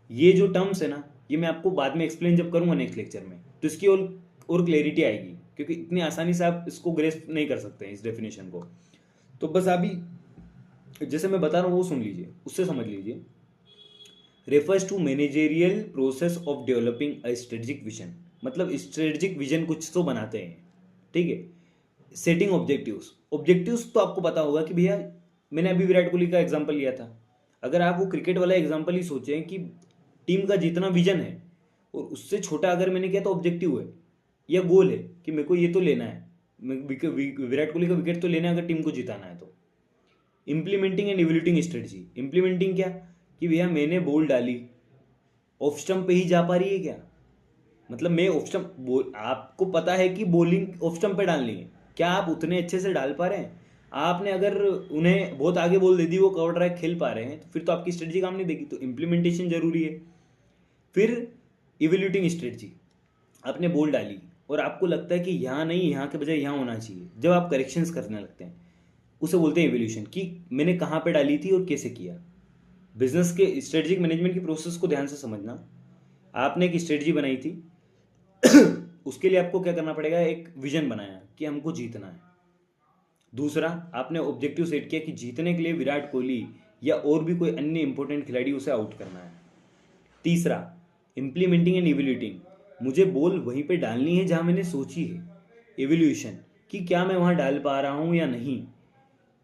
ये जो टर्म्स है ना ये मैं आपको बाद में एक्सप्लेन जब करूंगा नेक्स्ट लेक्चर में, तो इसकी और क्लैरिटी आएगी, क्योंकि इतनी आसानी से आप इसको ग्रेस्प नहीं कर सकते हैं इस डेफिनेशन को। तो बस अभी जैसे मैं बता रहा हूँ वो सुन लीजिए, उससे समझ लीजिए। Refers to managerial process of developing a strategic vision, मतलब स्ट्रेटजिक विजन कुछ तो बनाते हैं, ठीक है। सेटिंग ऑब्जेक्टिव्स तो आपको पता होगा कि भैया मैंने अभी विराट कोहली का एग्जांपल लिया था। अगर आप वो क्रिकेट वाला एग्जांपल ही सोचें कि टीम का जितना विजन है और उससे छोटा अगर मैंने किया तो ऑब्जेक्टिव है या गोल है कि मेरे को ये तो लेना है, विराट कोहली का विकेट तो लेना है अगर टीम को जिताना है तो। इम्प्लीमेंटिंग एंड इवोल्यूटिंग स्ट्रेटजी, इम्प्लीमेंटिंग क्या कि भैया मैंने बॉल डाली, ऑफ स्टंप पे ही जा पा रही है क्या, मतलब मैं ऑफ स्टंप, आपको पता है कि बॉलिंग ऑफ स्टंप पे डालनी है, क्या आप उतने अच्छे से डाल पा रहे हैं। आपने अगर उन्हें बहुत आगे बॉल दे दी, वो कवर ड्राइव खेल पा रहे हैं, तो फिर तो आपकी स्ट्रेटजी काम नहीं देगी। तो इम्प्लीमेंटेशन जरूरी है। फिर इवोल्यूटिंग स्ट्रेटजी, आपने बॉल डाली और आपको लगता है कि यहाँ नहीं, यहाँ के बजाय यहाँ होना चाहिए, जब आप करेक्शंस करने लगते हैं उसे बोलते हैं इवोल्यूशन, कि मैंने कहाँ पे डाली थी और कैसे किया। बिजनेस के स्ट्रेटजिक मैनेजमेंट की प्रोसेस को ध्यान से समझना। आपने एक स्ट्रेटजी बनाई थी उसके लिए आपको क्या करना पड़ेगा, एक विजन बनाया कि हमको जीतना है। दूसरा, आपने ऑब्जेक्टिव सेट किया कि जीतने के लिए विराट कोहली या और भी कोई अन्य इंपॉर्टेंट खिलाड़ी उसे आउट करना है। तीसरा, इंप्लीमेंटिंग एंड इवोल्यूटिंग, मुझे बॉल वहीं पे डालनी है जहां मैंने सोची है। इवोल्यूशन, कि क्या मैं वहां डाल पा रहा हूं या नहीं,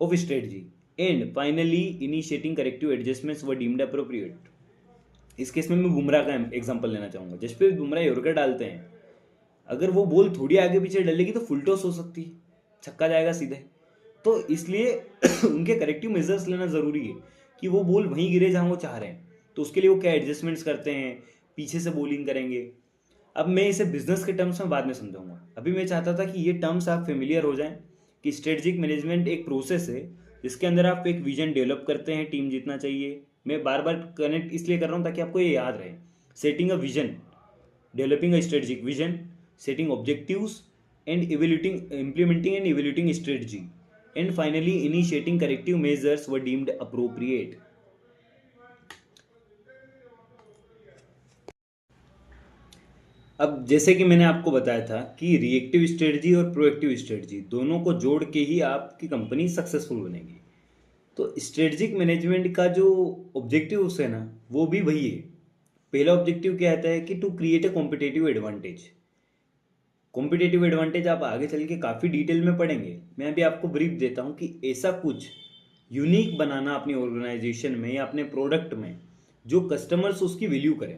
of strategy. And finally initiating corrective adjustments were deemed appropriate. इस केस में मैं बुमराह का एग्जांपल लेना चाहूंगा। जसप्रीत बुमराह यॉर्कर डालते हैं, अगर वो बॉल थोड़ी आगे पीछे डलेगी तो फुल टॉस हो सकती है, छक्का जाएगा सीधे। तो इसलिए उनके करेक्टिव मेजर्स लेना जरूरी है कि वो बॉल वहीं गिरे जहां वो चाह रहे हैं। तो उसके लिए वो क्या एडजस्टमेंट्स करते हैं, पीछे से बॉलिंग करेंगे। अब मैं इसे बिजनेस के टर्म्स में बाद में समझाऊंगा, अभी मैं चाहता था कि ये टर्म्स आप फेमिलियर हो जाएं कि स्ट्रेटजिक मैनेजमेंट एक प्रोसेस है जिसके अंदर आप एक विजन डेवलप करते हैं, टीम जीतना चाहिए। मैं बार बार कनेक्ट इसलिए कर रहा हूँ ताकि आपको ये याद रहे। Setting a vision, developing a strategic vision, setting objectives and implementing and evaluating strategy, and finally initiating corrective measures were deemed appropriate. अब जैसे कि मैंने आपको बताया था कि रिएक्टिव स्ट्रेटजी और प्रोएक्टिव स्ट्रेटजी दोनों को जोड़ के ही आपकी कंपनी सक्सेसफुल बनेगी। तो स्ट्रेटजिक मैनेजमेंट का जो ऑब्जेक्टिव है ना वो भी वही है। पहला ऑब्जेक्टिव क्या आता है कि to create a competitive advantage. Competitive advantage आप आगे चल के काफ़ी डिटेल में पढ़ेंगे, मैं अभी आपको ब्रीफ देता हूँ कि ऐसा कुछ यूनिक बनाना अपनी ऑर्गेनाइजेशन में या अपने प्रोडक्ट में जो कस्टमर्स उसकी वैल्यू करें।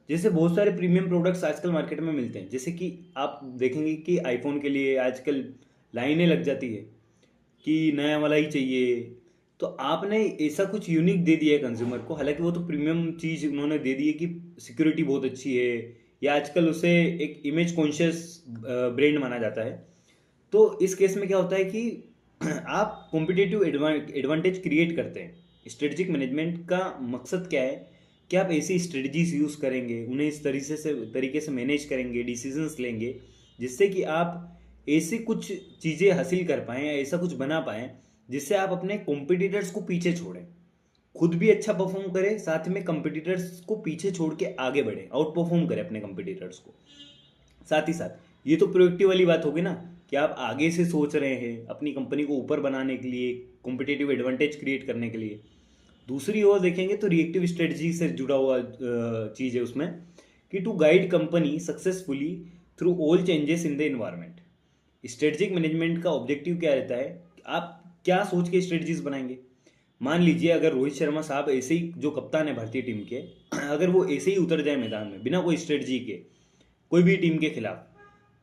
जैसे बहुत सारे प्रीमियम प्रोडक्ट्स आजकल मार्केट में मिलते हैं, जैसे कि आप देखेंगे कि आईफोन के लिए आजकल लाइनें लग जाती है कि नया वाला ही चाहिए। तो आपने ऐसा कुछ यूनिक दे दिया है कंज्यूमर को, हालांकि वो तो प्रीमियम चीज़ उन्होंने दे दी है कि सिक्योरिटी बहुत अच्छी है, या आजकल उसे एक इमेज कॉन्शियस ब्रांड माना जाता है। तो इस केस में क्या होता है कि आप कॉम्पिटिटिव एडवांटेज क्रिएट करते हैं। स्ट्रेटजिक मैनेजमेंट का मकसद क्या है कि आप ऐसी स्ट्रेटजीज यूज़ करेंगे, उन्हें इस तरीके से मैनेज करेंगे, डिसीजंस लेंगे, जिससे कि आप ऐसी कुछ चीज़ें हासिल कर पाएँ या ऐसा कुछ बना पाएँ जिससे आप अपने कॉम्पिटिटर्स को पीछे छोड़ें, खुद भी अच्छा परफॉर्म करें, साथ में कंपटीटर्स को पीछे छोड़ के आगे बढ़े, आउट परफॉर्म करें अपने कंपटीटर्स को। साथ ही साथ ये तो प्रोएक्टिव वाली बात होगी ना, कि आप आगे से सोच रहे हैं अपनी कंपनी को ऊपर बनाने के लिए, कॉम्पिटिटिव एडवांटेज क्रिएट करने के लिए। दूसरी ओर देखेंगे तो रिएक्टिव स्ट्रेटजी से जुड़ा हुआ चीज़ है उसमें, कि to guide company successfully through all changes in the environment. Strategic management का ऑब्जेक्टिव क्या रहता है, आप क्या सोच के स्ट्रेटजीज बनाएंगे। मान लीजिए अगर रोहित शर्मा साहब ऐसे ही, जो कप्तान है भारतीय टीम के, अगर वो ऐसे ही उतर जाए मैदान में बिना कोई स्ट्रेटजी के कोई भी टीम के खिलाफ,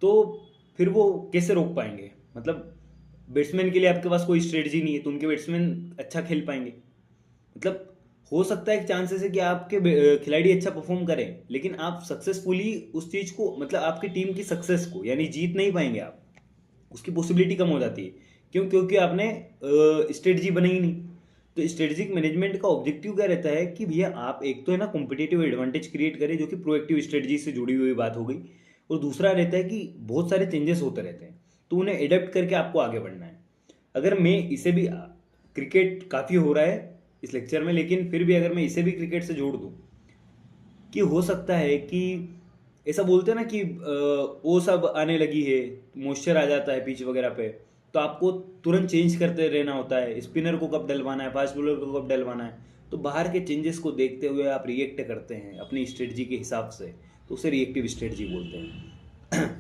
तो फिर वो कैसे रोक पाएंगे। मतलब बैट्समैन के लिए आपके पास कोई स्ट्रेटजी नहीं है तो उनके बैट्समैन अच्छा खेल पाएंगे। मतलब हो सकता है एक चांसेस है कि आपके खिलाड़ी अच्छा परफॉर्म करें, लेकिन आप सक्सेसफुली उस चीज़ को, मतलब आपकी टीम की सक्सेस को यानी जीत नहीं पाएंगे आप, उसकी पॉसिबिलिटी कम हो जाती है। क्यों? क्योंकि आपने स्ट्रेटजी बनाई ही नहीं। तो स्ट्रेटेजिक मैनेजमेंट का ऑब्जेक्टिव क्या रहता है कि भैया आप एक तो है ना कॉम्पिटिटिव एडवांटेज क्रिएट करें, जो कि प्रोएक्टिव स्ट्रेटजी से जुड़ी हुई बात हो गई, और दूसरा रहता है कि बहुत सारे चेंजेस होते रहते हैं तो उन्हें एडेप्ट करके आपको आगे बढ़ना है। अगर मैं इसे भी, क्रिकेट काफ़ी हो रहा है इस लेक्चर में, लेकिन फिर भी अगर मैं इसे भी क्रिकेट से जोड़ दूँ कि हो सकता है कि ऐसा बोलते हैं ना कि वो सब आने लगी है, मॉइस्चर आ जाता है पिच वगैरह पे, तो आपको तुरंत चेंज करते रहना होता है, स्पिनर को कब डलवाना है, फास्ट बॉलर को कब डलवाना है। तो बाहर के चेंजेस को देखते हुए आप रिएक्ट करते हैं अपनी स्ट्रेटजी के हिसाब से, तो उसे रिएक्टिव स्ट्रेटजी बोलते हैं।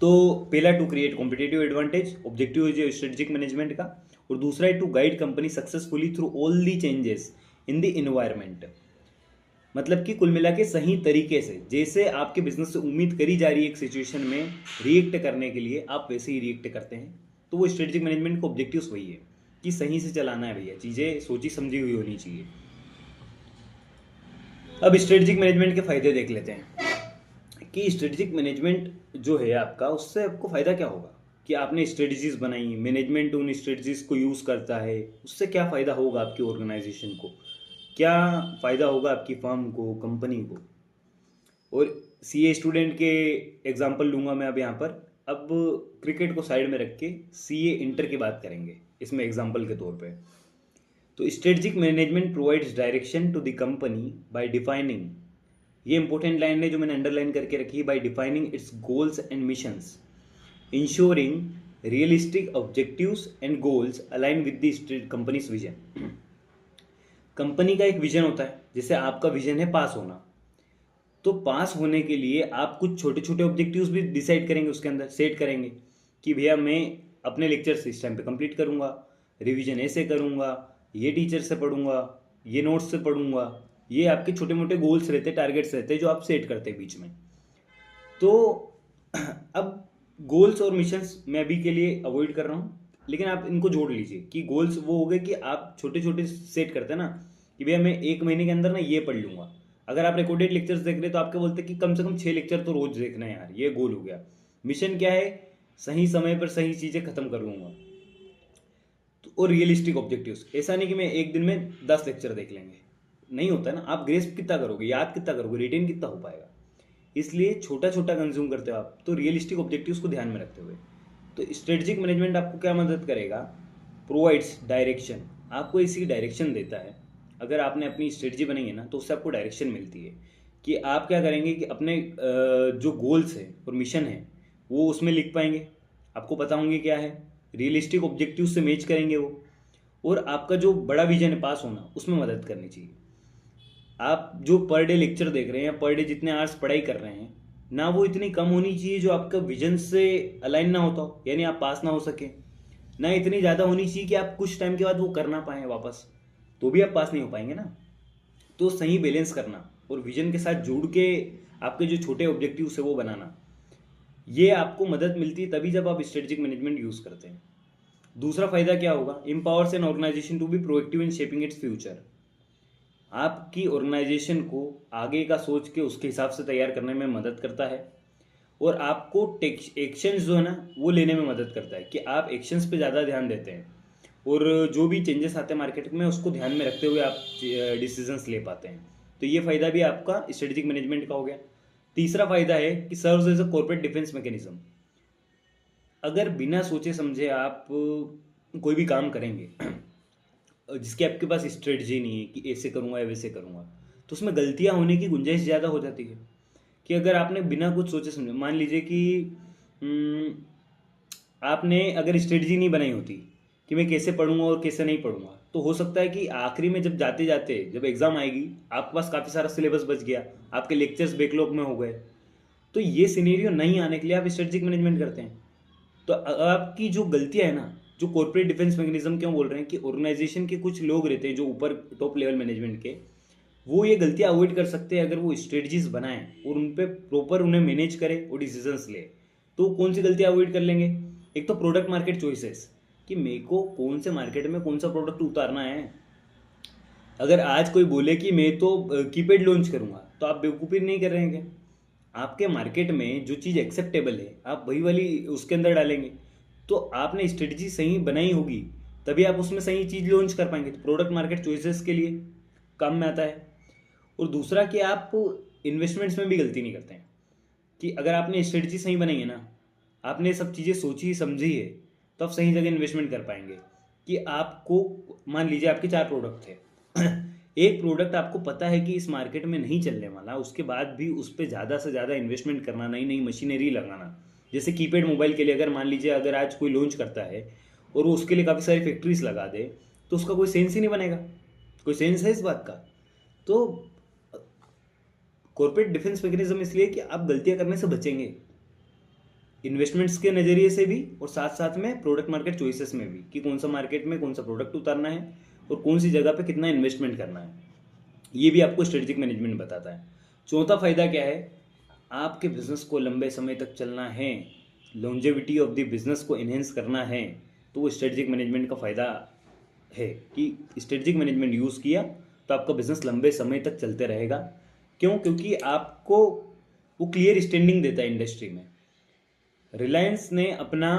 तो पहला to create competitive advantage, objective है जो स्ट्रेटजिक मैनेजमेंट का, और दूसरा है to guide company successfully through all the changes in the environment. मतलब कि कुल मिला के सही तरीके से, जैसे आपके बिजनेस से उम्मीद करी जा रही है एक सिचुएशन में रिएक्ट करने के लिए, आप वैसे ही रिएक्ट करते हैं। तो वो स्ट्रेटजिक मैनेजमेंट का ऑब्जेक्टिव्स वही है कि सही से चलाना है भैया, चीज़ें सोची समझी हुई होनी चाहिए। अब स्ट्रेटजिक मैनेजमेंट के फायदे देख लेते हैं कि स्ट्रेटजिक मैनेजमेंट जो है आपका, उससे आपको फ़ायदा क्या होगा कि आपने स्ट्रेटजीज बनाई, मैनेजमेंट उन स्ट्रेटजीज को यूज़ करता है, उससे क्या फ़ायदा होगा आपकी ऑर्गेनाइजेशन को, क्या फ़ायदा होगा आपकी फर्म को, कंपनी को। और सीए स्टूडेंट के एग्जांपल लूँगा मैं अब यहाँ पर। अब क्रिकेट को साइड में रख के सीए इंटर की बात करेंगे इसमें एग्जांपल के तौर पे। तो strategic management provides direction to the company by defining, ये इंपॉर्टेंट लाइन है जो मैंने अंडरलाइन करके रखी है, by defining its goals and missions, ensuring realistic objectives and goals align with the company's vision. Company का एक विजन होता है, जैसे आपका विजन है पास होना, तो पास होने के लिए आप कुछ छोटे छोटे ऑब्जेक्टिव्स भी डिसाइड करेंगे, उसके अंदर सेट करेंगे कि भैया मैं अपने लेक्चर्स इस टाइम पे कंप्लीट करूँगा, रिवीजन ऐसे करूँगा, ये टीचर से पढ़ूंगा, ये नोट्स से पढ़ूंगा। ये आपके छोटे मोटे गोल्स रहते हैं, टारगेट्स रहते हैं जो आप सेट करते हैं बीच में। तो अब गोल्स और मिशंस मैं अभी के लिए अवॉइड कर रहा हूँ, लेकिन आप इनको जोड़ लीजिए कि गोल्स वो हो गए कि आप छोटे छोटे सेट करते हैं ना कि भैया मैं 1 महीने के अंदर ना ये पढ़ लूँगा। अगर आप रिकॉर्डेड लेक्चर्स देख रहे हैं तो आपके बोलते हैं कि कम से कम 6 लेक्चर तो रोज देखना है यार, ये गोल हो गया। मिशन क्या है, सही समय पर सही चीज़ें खत्म कर लूँगा। तो और रियलिस्टिक ऑब्जेक्टिव्स, ऐसा नहीं कि मैं एक दिन में 10 लेक्चर देख लेंगे, नहीं होता है ना। आप ग्रेस्प कितना करोगे, याद कितना करोगे, रिटेन कितना हो पाएगा। इसलिए छोटा छोटा कंज्यूम करते हो आप, तो रियलिस्टिक ऑब्जेक्टिव्स को ध्यान में रखते हुए। तो स्ट्रेटजिक मैनेजमेंट आपको क्या मदद करेगा, प्रोवाइड्स डायरेक्शन, आपको इसी डायरेक्शन देता है। अगर आपने अपनी स्ट्रेटजी बनाई है ना तो उससे आपको डायरेक्शन मिलती है कि आप क्या करेंगे कि अपने जो गोल्स है और मिशन है वो उसमें लिख पाएंगे, आपको पता होंगे क्या है, रियलिस्टिक ऑब्जेक्टिव से मैच करेंगे वो, और आपका जो बड़ा विजन है पास होना, उसमें मदद करनी चाहिए। आप जो पर डे लेक्चर देख रहे हैं या पर डे जितने आवर्स पढ़ाई कर रहे हैं ना, वो इतनी कम होनी चाहिए जो आपका विजन से अलाइन ना होता हो, यानी आप पास ना हो सके, ना इतनी ज़्यादा होनी चाहिए कि आप कुछ टाइम के बाद वो कर ना पाएँ वापस, तो भी आप पास नहीं हो पाएंगे ना। तो सही बैलेंस करना, और विजन के साथ जोड़ के आपके जो छोटे ऑब्जेक्टिव्स है वो बनाना, ये आपको मदद मिलती है तभी जब आप स्ट्रेटेजिक मैनेजमेंट यूज़ करते हैं। दूसरा फायदा क्या होगा, empowers an organization to be proactive in shaping its future. आपकी ऑर्गेनाइजेशन को आगे का सोच के उसके हिसाब से तैयार करने में मदद करता है और आपको एक्शंस जो है ना वो लेने में मदद करता है कि आप एक्शंस पे ज़्यादा ध्यान देते हैं और जो भी चेंजेस आते हैं मार्केट में उसको ध्यान में रखते हुए आप डिसीजंस ले पाते हैं। तो ये फ़ायदा भी आपका स्ट्रेटेजिक मैनेजमेंट का हो गया। तीसरा फायदा है कि serves as a corporate defence mechanism. अगर बिना सोचे समझे आप कोई भी काम करेंगे जिसकी आपके पास स्ट्रेटजी नहीं है कि ऐसे करूँगा या वैसे करूँगा, तो उसमें गलतियाँ होने की गुंजाइश ज़्यादा हो जाती है। कि अगर आपने बिना कुछ सोचे समझे, मान लीजिए कि हम्म, आपने अगर स्ट्रेटजी नहीं बनाई होती कि मैं कैसे पढ़ूंगा और कैसे नहीं पढ़ूंगा, तो हो सकता है कि आखिरी में जब जाते जाते जब एग्ज़ाम आएगी आपके पास काफ़ी सारा सिलेबस बच गया, आपके लेक्चर्स बैकलॉग में हो गए। तो ये सिनेरियो नहीं आने के लिए आप स्ट्रेटेजिक मैनेजमेंट करते हैं। तो आपकी जो गलतियां है ना, जो कॉर्पोरेट डिफेंस मैकेनिज्म क्यों बोल रहे हैं कि ऑर्गेनाइजेशन के कुछ लोग रहते हैं जो ऊपर टॉप लेवल मैनेजमेंट के, वो ये गलतियां अवॉइड कर सकते हैं अगर वो स्ट्रेटजीज बनाएं और उन पर प्रॉपर उन्हें मैनेज करें और डिसीजंस ले। तो कौन सी गलतियां अवॉइड कर लेंगे, एक तो प्रोडक्ट मार्केट चॉइसेस, कि मेरे को कौन से मार्केट में कौन सा प्रोडक्ट उतारना है। अगर आज कोई बोले कि मैं तो कीपैड लॉन्च करूंगा, तो आप बेवकूफ़ी नहीं कर रहे हैं क्या? आपके मार्केट में जो चीज़ एक्सेप्टेबल है आप वही वाली उसके अंदर डालेंगे। तो आपने स्ट्रेटजी सही बनाई होगी तभी आप उसमें सही चीज़ लॉन्च कर पाएंगे। तो प्रोडक्ट मार्केट चॉइसेस के लिए काम में आता है। और दूसरा कि आप इन्वेस्टमेंट्स में भी गलती नहीं करते हैं, कि अगर आपने स्ट्रेटजी सही बनाई है ना, आपने सब चीज़ें सोची समझी है, तो आप सही जगह इन्वेस्टमेंट कर पाएंगे। कि आपको मान लीजिए आपके 4 प्रोडक्ट थे एक प्रोडक्ट आपको पता है कि इस मार्केट में नहीं चलने वाला, उसके बाद भी उस पर ज़्यादा से ज़्यादा इन्वेस्टमेंट करना, नई नई मशीनरी लगाना। जैसे कीपैड मोबाइल के लिए अगर मान लीजिए अगर आज कोई लॉन्च करता है और वो उसके लिए काफ़ी सारी फैक्ट्रीज लगा दे, तो उसका कोई सेंस ही नहीं बनेगा। कोई सेंस है इस बात का? तो कॉर्पोरेट डिफेंस मैकेनिज्म इसलिए कि आप गलतियां करने से बचेंगे, इन्वेस्टमेंट्स के नज़रिए से भी और साथ साथ में प्रोडक्ट मार्केट चॉइसेस में भी, कि कौन सा मार्केट में कौन सा प्रोडक्ट उतारना है और कौन सी जगह पे कितना इन्वेस्टमेंट करना है, ये भी आपको स्ट्रेटेजिक मैनेजमेंट बताता है। चौथा फायदा क्या है, आपके बिजनेस को लंबे समय तक चलना है, लॉन्जेविटी ऑफ द बिजनेस को इन्हेंस करना है, तो वो स्ट्रेटेजिक मैनेजमेंट का फ़ायदा है कि स्ट्रेटेजिक मैनेजमेंट यूज़ किया तो आपका बिजनेस लंबे समय तक चलते रहेगा। क्यों? क्योंकि आपको वो क्लियर स्टैंडिंग देता है इंडस्ट्री में। रिलायंस ने अपना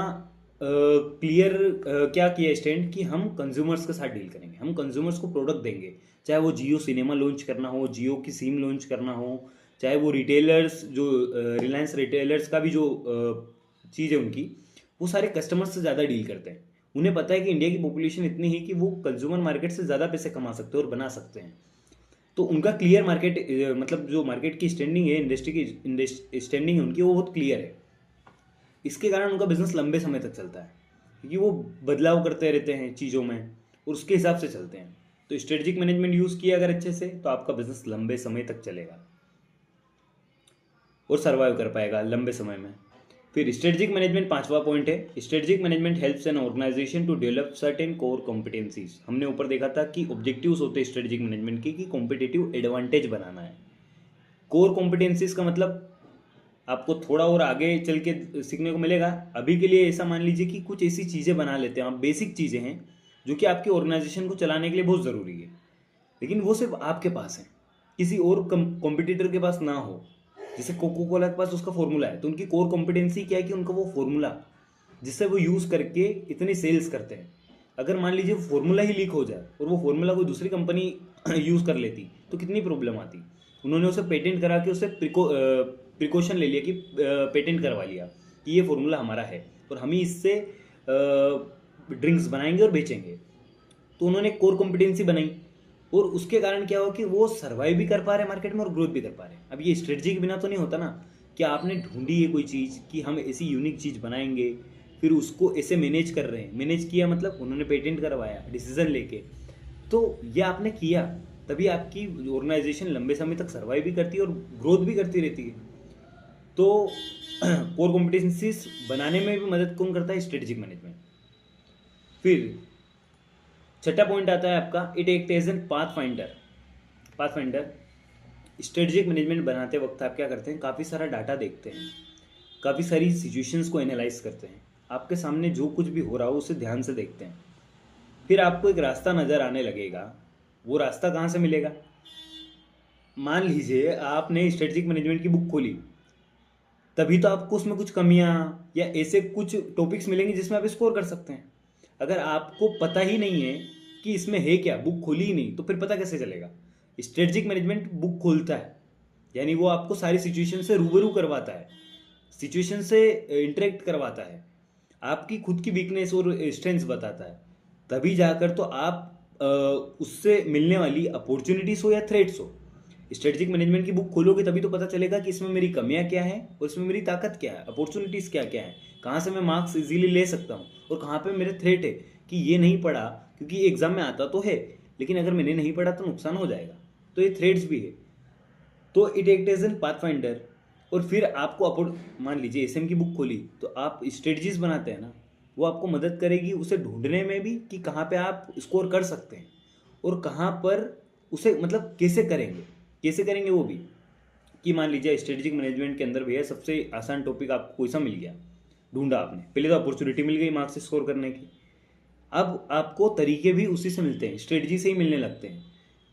क्लियर क्या किया स्टैंड कि हम कंज्यूमर्स के साथ डील करेंगे, हम कंज्यूमर्स को प्रोडक्ट देंगे। चाहे वो जियो सिनेमा लॉन्च करना हो, जियो की सिम लॉन्च करना हो, चाहे वो रिटेलर्स जो रिलायंस रिटेलर्स का भी जो चीज़ है उनकी, वो सारे कस्टमर्स से ज़्यादा डील करते हैं। उन्हें पता है कि इंडिया की पॉपुलेशन इतनी है कि वो कंज्यूमर मार्केट से ज़्यादा पैसे कमा सकते हैं और बना सकते हैं। तो उनका क्लियर मार्केट मतलब जो मार्केट की स्टैंडिंग है, इंडस्ट्री की स्टैंडिंग है उनकी, वो बहुत क्लियर है। इसके कारण उनका बिजनेस लंबे समय तक चलता है क्योंकि वो बदलाव करते रहते हैं चीज़ों में और उसके हिसाब से चलते हैं। तो स्ट्रेटेजिक मैनेजमेंट यूज़ किया अगर अच्छे से तो आपका बिजनेस लंबे समय तक चलेगा और सर्वाइव कर पाएगा लंबे समय में। फिर स्ट्रेटेजिक मैनेजमेंट 5वां पॉइंट है, strategic management helps an organization to develop certain core competencies. हमने ऊपर देखा था कि ऑब्जेक्टिव्स होते हैं स्ट्रेटेजिक मैनेजमेंट के कि कॉम्पिटेटिव एडवांटेज बनाना है। कोर कॉम्पिटेंसीज का मतलब आपको थोड़ा और आगे चल के सीखने को मिलेगा। अभी के लिए ऐसा मान लीजिए कि कुछ ऐसी चीज़ें बना लेते हैं आप, बेसिक चीज़ें हैं जो कि आपकी ऑर्गेनाइजेशन को चलाने के लिए बहुत ज़रूरी है, लेकिन वो सिर्फ आपके पास है, किसी और कॉम्पिटिटर के पास ना हो। जैसे कोको कोला के पास उसका फॉर्मूला है, तो उनकी कोर कॉम्पिटेंसी क्या है कि उनका वो फॉर्मूला जिससे वो यूज़ करके इतनी सेल्स करते हैं। अगर मान लीजिए फॉर्मूला ही लीक हो जाए और वो फॉर्मूला कोई दूसरी कंपनी यूज़ कर लेती तो कितनी प्रॉब्लम आती। उन्होंने उसे पेटेंट करा के उसे प्रिकॉशन ले लिया कि पेटेंट करवा लिया कि ये फॉर्मूला हमारा है और हम ही इससे ड्रिंक्स बनाएंगे और बेचेंगे। तो उन्होंने कोर कॉम्पिटेंसी बनाई और उसके कारण क्या हो कि वो सर्वाइव भी कर पा रहे हैं मार्केट में और ग्रोथ भी कर पा रहे हैं। अब ये स्ट्रेटजी के बिना तो नहीं होता ना, कि आपने ढूंढी है कोई चीज़ कि हम ऐसी यूनिक चीज़ बनाएंगे, फिर उसको ऐसे मैनेज कर रहे हैं। मैनेज किया मतलब उन्होंने पेटेंट करवाया डिसीजन लेके, तो ये आपने किया, तभी आपकी ऑर्गेनाइजेशन लंबे समय तक सर्वाइव भी करती है और ग्रोथ भी करती रहती है। तो कोर कॉम्पिटेंसीज बनाने में भी मदद कौन करता है? Strategic management. फिर छठा पॉइंट आता है आपका, it act as an path finder. Strategic management बनाते वक्त आप क्या करते हैं, काफ़ी सारा डाटा देखते हैं, काफ़ी सारी सिचुएशंस को एनालाइज करते हैं, आपके सामने जो कुछ भी हो रहा हो उसे ध्यान से देखते हैं। फिर आपको एक रास्ता नज़र आने लगेगा। वो रास्ता कहाँ से मिलेगा? मान लीजिए आपने स्ट्रेटजिक मैनेजमेंट की बुक खोली, तभी तो आपको उसमें कुछ कमियां या ऐसे कुछ टॉपिक्स मिलेंगे जिसमें आप स्कोर कर सकते हैं। अगर आपको पता ही नहीं है कि इसमें है क्या, बुक खोली ही नहीं, तो फिर पता कैसे चलेगा? स्ट्रेटजिक मैनेजमेंट बुक खोलता है, यानी वो आपको सारी सिचुएशन से रूबरू करवाता है, सिचुएशन से इंटरेक्ट करवाता है, आपकी खुद की वीकनेस और स्ट्रेंथ्स बताता है। तभी जाकर तो आप उससे मिलने वाली अपॉर्चुनिटीज़ हो या थ्रेट्स हो, स्ट्रेटजिक मैनेजमेंट की बुक खोलोगे तभी तो पता चलेगा कि इसमें मेरी कमियां क्या है और इसमें मेरी ताकत क्या है, अपॉर्चुनिटीज़ क्या क्या है, कहाँ से मैं मार्क्स इजीली ले सकता हूँ और कहाँ पे मेरे थ्रेट है कि ये नहीं पढ़ा, क्योंकि एग्जाम में आता तो है लेकिन अगर मैंने नहीं पढ़ा तो नुकसान हो जाएगा, तो ये थ्रेट्स भी है। तो it act as an path finder. और फिर आपको मान लीजिए एसएम की बुक खोली तो आप स्ट्रेटजीज बनाते हैं ना, वो आपको मदद करेगी उसे ढूंढने में भी कि कहाँ पे आप स्कोर कर सकते हैं और कहाँ पर उसे मतलब कैसे करेंगे वो भी। कि मान लीजिए स्ट्रेटजिक मैनेजमेंट के अंदर भैया सबसे आसान टॉपिक आपको कोई सा मिल गया, ढूंढा आपने, पहले तो अपॉर्चुनिटी मिल गई मार्क्स स्कोर करने की, अब आपको तरीके भी उसी से मिलते हैं, स्ट्रेटजी से ही मिलने लगते हैं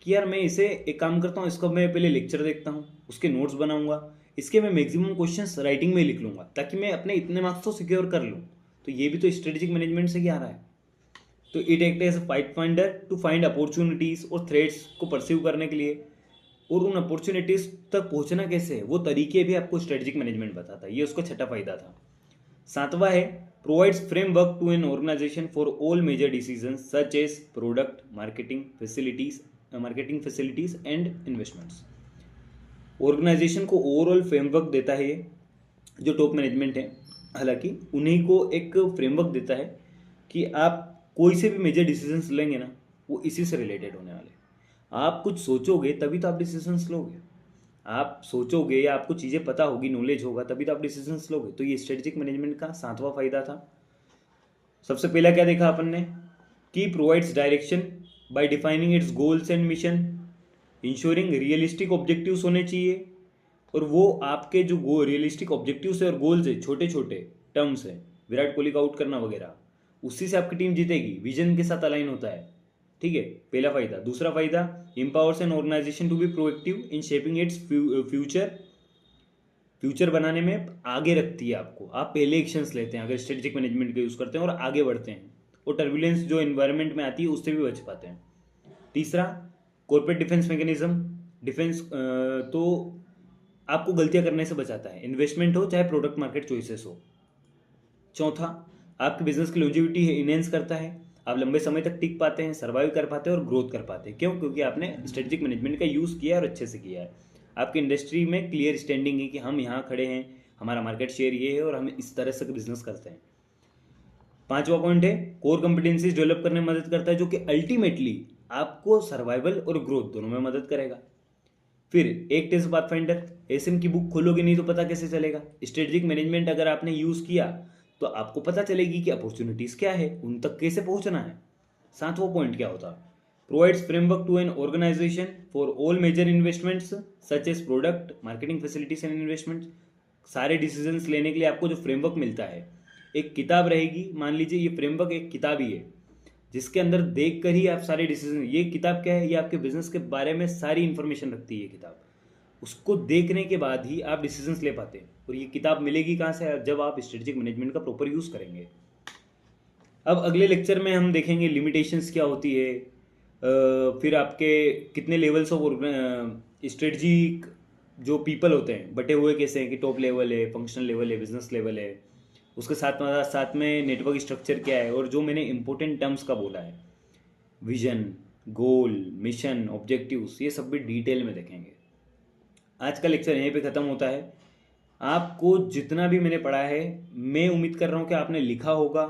कि यार मैं इसे एक काम करता हूँ, इसका मैं पहले लेक्चर देखता हूँ, उसके नोट्स बनाऊंगा, इसके मैं मैक्सिमम क्वेश्चंस राइटिंग में लिख लूँगा ताकि मैं अपने इतने मार्क्स तो सिक्योर कर लूँ। तो ये भी तो स्ट्रेटजिक मैनेजमेंट से ही आ रहा है। तो it act as a fight finder to find opportunities और थ्रेड्स को परस्यू करने के लिए, और उन अपॉर्चुनिटीज़ तक पहुंचना कैसे है वो तरीके भी आपको स्ट्रेटजिक मैनेजमेंट बताता है। ये उसका छठा फायदा था। सातवां है provides framework to an organization for all major decisions such as product marketing facilities and investments. ऑर्गेनाइजेशन को ओवरऑल फ्रेमवर्क देता है ये जो टॉप मैनेजमेंट है, हालांकि उन्हीं को एक फ्रेमवर्क देता है कि आप कोई से भी मेजर डिसीजंस लेंगे ना वो इसी से रिलेटेड होने वाले। आप कुछ सोचोगे तभी तो आप डिसीजंस लोगे, आप सोचोगे या आपको चीज़ें पता होगी, नॉलेज होगा, तभी तो आप डिसीजंस लोगे। तो ये स्ट्रेटजिक मैनेजमेंट का सातवां फायदा था। सबसे पहला क्या देखा अपन ने कि provides direction by defining its goals and mission, ensuring realistic objectives होने चाहिए, और वो आपके जो रियलिस्टिक ऑब्जेक्टिव्स है और गोल्स है, छोटे छोटे टर्म्स है, विराट कोहली का आउट करना वगैरह, उसी से आपकी टीम जीतेगी, विजन के साथ अलाइन होता है। ठीक है, पहला फायदा। दूसरा फायदा empowers an organization to be proactive in shaping its future बनाने में आगे रखती है आपको, आप पहले एक्शंस लेते हैं अगर स्ट्रेटेजिक मैनेजमेंट का यूज़ करते हैं और आगे बढ़ते हैं, और टर्बुलेंस जो इन्वायरमेंट में आती है उससे भी बच पाते हैं। तीसरा कॉर्पोरेट डिफेंस मैकेनिज्म, डिफेंस तो आपको गलतियां करने से बचाता है, इन्वेस्टमेंट हो चाहे प्रोडक्ट मार्केट चॉइसेस हो। चौथा आपके बिजनेस की लॉन्जिविटी है, इनहेंस करता है, आप लंबे समय तक टिक पाते हैं, सर्वाइव कर पाते हैं और ग्रोथ कर पाते हैं। क्यों? क्योंकि आपने स्ट्रेटेजिक मैनेजमेंट का यूज़ किया है और अच्छे से किया है। आपकी इंडस्ट्री में क्लियर स्टैंडिंग है कि हम यहाँ खड़े हैं, हमारा मार्केट शेयर ये है और हम इस तरह से बिजनेस करते हैं। पांचवा पॉइंट है कोर कॉम्पिटेंसीज डेवलप करने में मदद करता है, जो कि अल्टीमेटली आपको सर्वाइवल और ग्रोथ दोनों में मदद करेगा। फिर एक टेस्ट पाथ फाइंडर, एसएम की बुक खोलोगे नहीं तो पता कैसे चलेगा? स्ट्रेटेजिक मैनेजमेंट अगर आपने यूज़ किया तो आपको पता चलेगी कि अपॉर्चुनिटीज़ क्या है, उन तक कैसे पहुंचना है। सातवां पॉइंट क्या होता? Provides framework to an organization for all major investments such as product marketing facilities and investment. सारे डिसीजंस लेने के लिए आपको जो फ्रेमवर्क मिलता है, एक किताब रहेगी, मान लीजिए ये फ्रेमवर्क एक किताब ही है जिसके अंदर देख कर ही आप सारे डिसीजन, ये किताब क्या है, ये आपके बिजनेस के बारे में सारी इंफॉर्मेशन रखती है ये किताब, उसको देखने के बाद ही आप डिसीजंस ले पाते हैं। और ये किताब मिलेगी कहाँ से? जब आप स्ट्रेटेजिक मैनेजमेंट का प्रॉपर यूज़ करेंगे। अब अगले लेक्चर में हम देखेंगे लिमिटेशंस क्या होती है, फिर आपके कितने लेवल्स ऑफ स्ट्रेटजी, जो पीपल होते हैं बटे हुए कैसे हैं कि टॉप लेवल है, फंक्शनल लेवल है, बिजनेस लेवल है, उसके साथ में नेटवर्क स्ट्रक्चर क्या है, और जो मैंने इंपॉर्टेंट टर्म्स का बोला है, विजन, गोल, मिशन, ऑब्जेक्टिव्स, ये सब भी डिटेल में देखेंगे। आज का लेक्चर यहीं पे ख़त्म होता है। आपको जितना भी मैंने पढ़ा है, मैं उम्मीद कर रहा हूँ कि आपने लिखा होगा,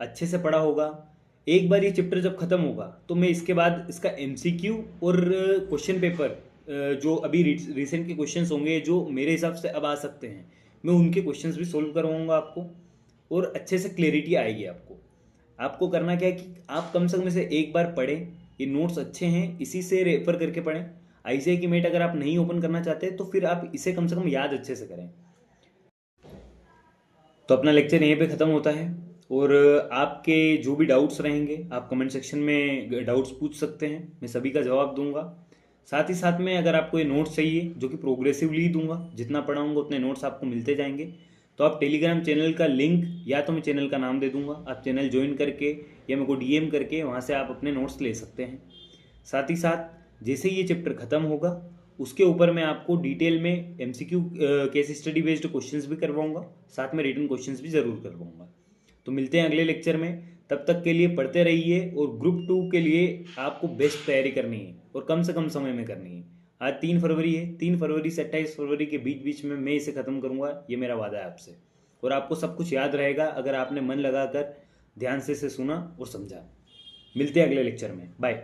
अच्छे से पढ़ा होगा। एक बार ये चैप्टर जब ख़त्म होगा तो मैं इसके बाद इसका MCQ और क्वेश्चन पेपर, जो अभी रिसेंट के क्वेश्चंस होंगे जो मेरे हिसाब से अब आ सकते हैं, मैं उनके क्वेश्चंस भी सोल्व करवाऊँगा आपको, और अच्छे से क्लैरिटी आएगी आपको। आपको करना क्या है कि आप कम से कम इसे एक बार पढ़ें, ये नोट्स अच्छे हैं, इसी से रेफर करके पढ़ें। ICAI की मेट अगर आप नहीं ओपन करना चाहते तो फिर आप इसे कम से कम याद अच्छे से करें। तो अपना लेक्चर यहीं पे ख़त्म होता है, और आपके जो भी डाउट्स रहेंगे आप कमेंट सेक्शन में डाउट्स पूछ सकते हैं, मैं सभी का जवाब दूंगा। साथ ही साथ में अगर आपको ये नोट्स चाहिए जो कि प्रोग्रेसिवली दूंगा, जितना पढ़ाऊंगा उतने नोट्स आपको मिलते जाएंगे, तो आप टेलीग्राम चैनल का लिंक या तो मैं चैनल का नाम दे दूंगा, आप चैनल ज्वाइन करके या मेरे को DM करके वहाँ से आप अपने नोट्स ले सकते हैं। साथ ही साथ जैसे ही ये चैप्टर ख़त्म होगा उसके ऊपर मैं आपको डिटेल में MCQ case study based questions भी करवाऊंगा, साथ में रिटन क्वेश्चंस भी ज़रूर करवाऊंगा। तो मिलते हैं अगले लेक्चर में, तब तक के लिए पढ़ते रहिए, और ग्रुप 2 के लिए आपको बेस्ट तैयारी करनी है और कम से कम समय में करनी है। आज 3 फरवरी है, 3 फरवरी से 28 फरवरी के बीच बीच में मैं इसे ख़त्म करूँगा, ये मेरा वादा है आपसे। और आपको सब कुछ याद रहेगा अगर आपने मन लगाकर ध्यान से इसे सुना और समझा। मिलते हैं अगले लेक्चर में, बाय।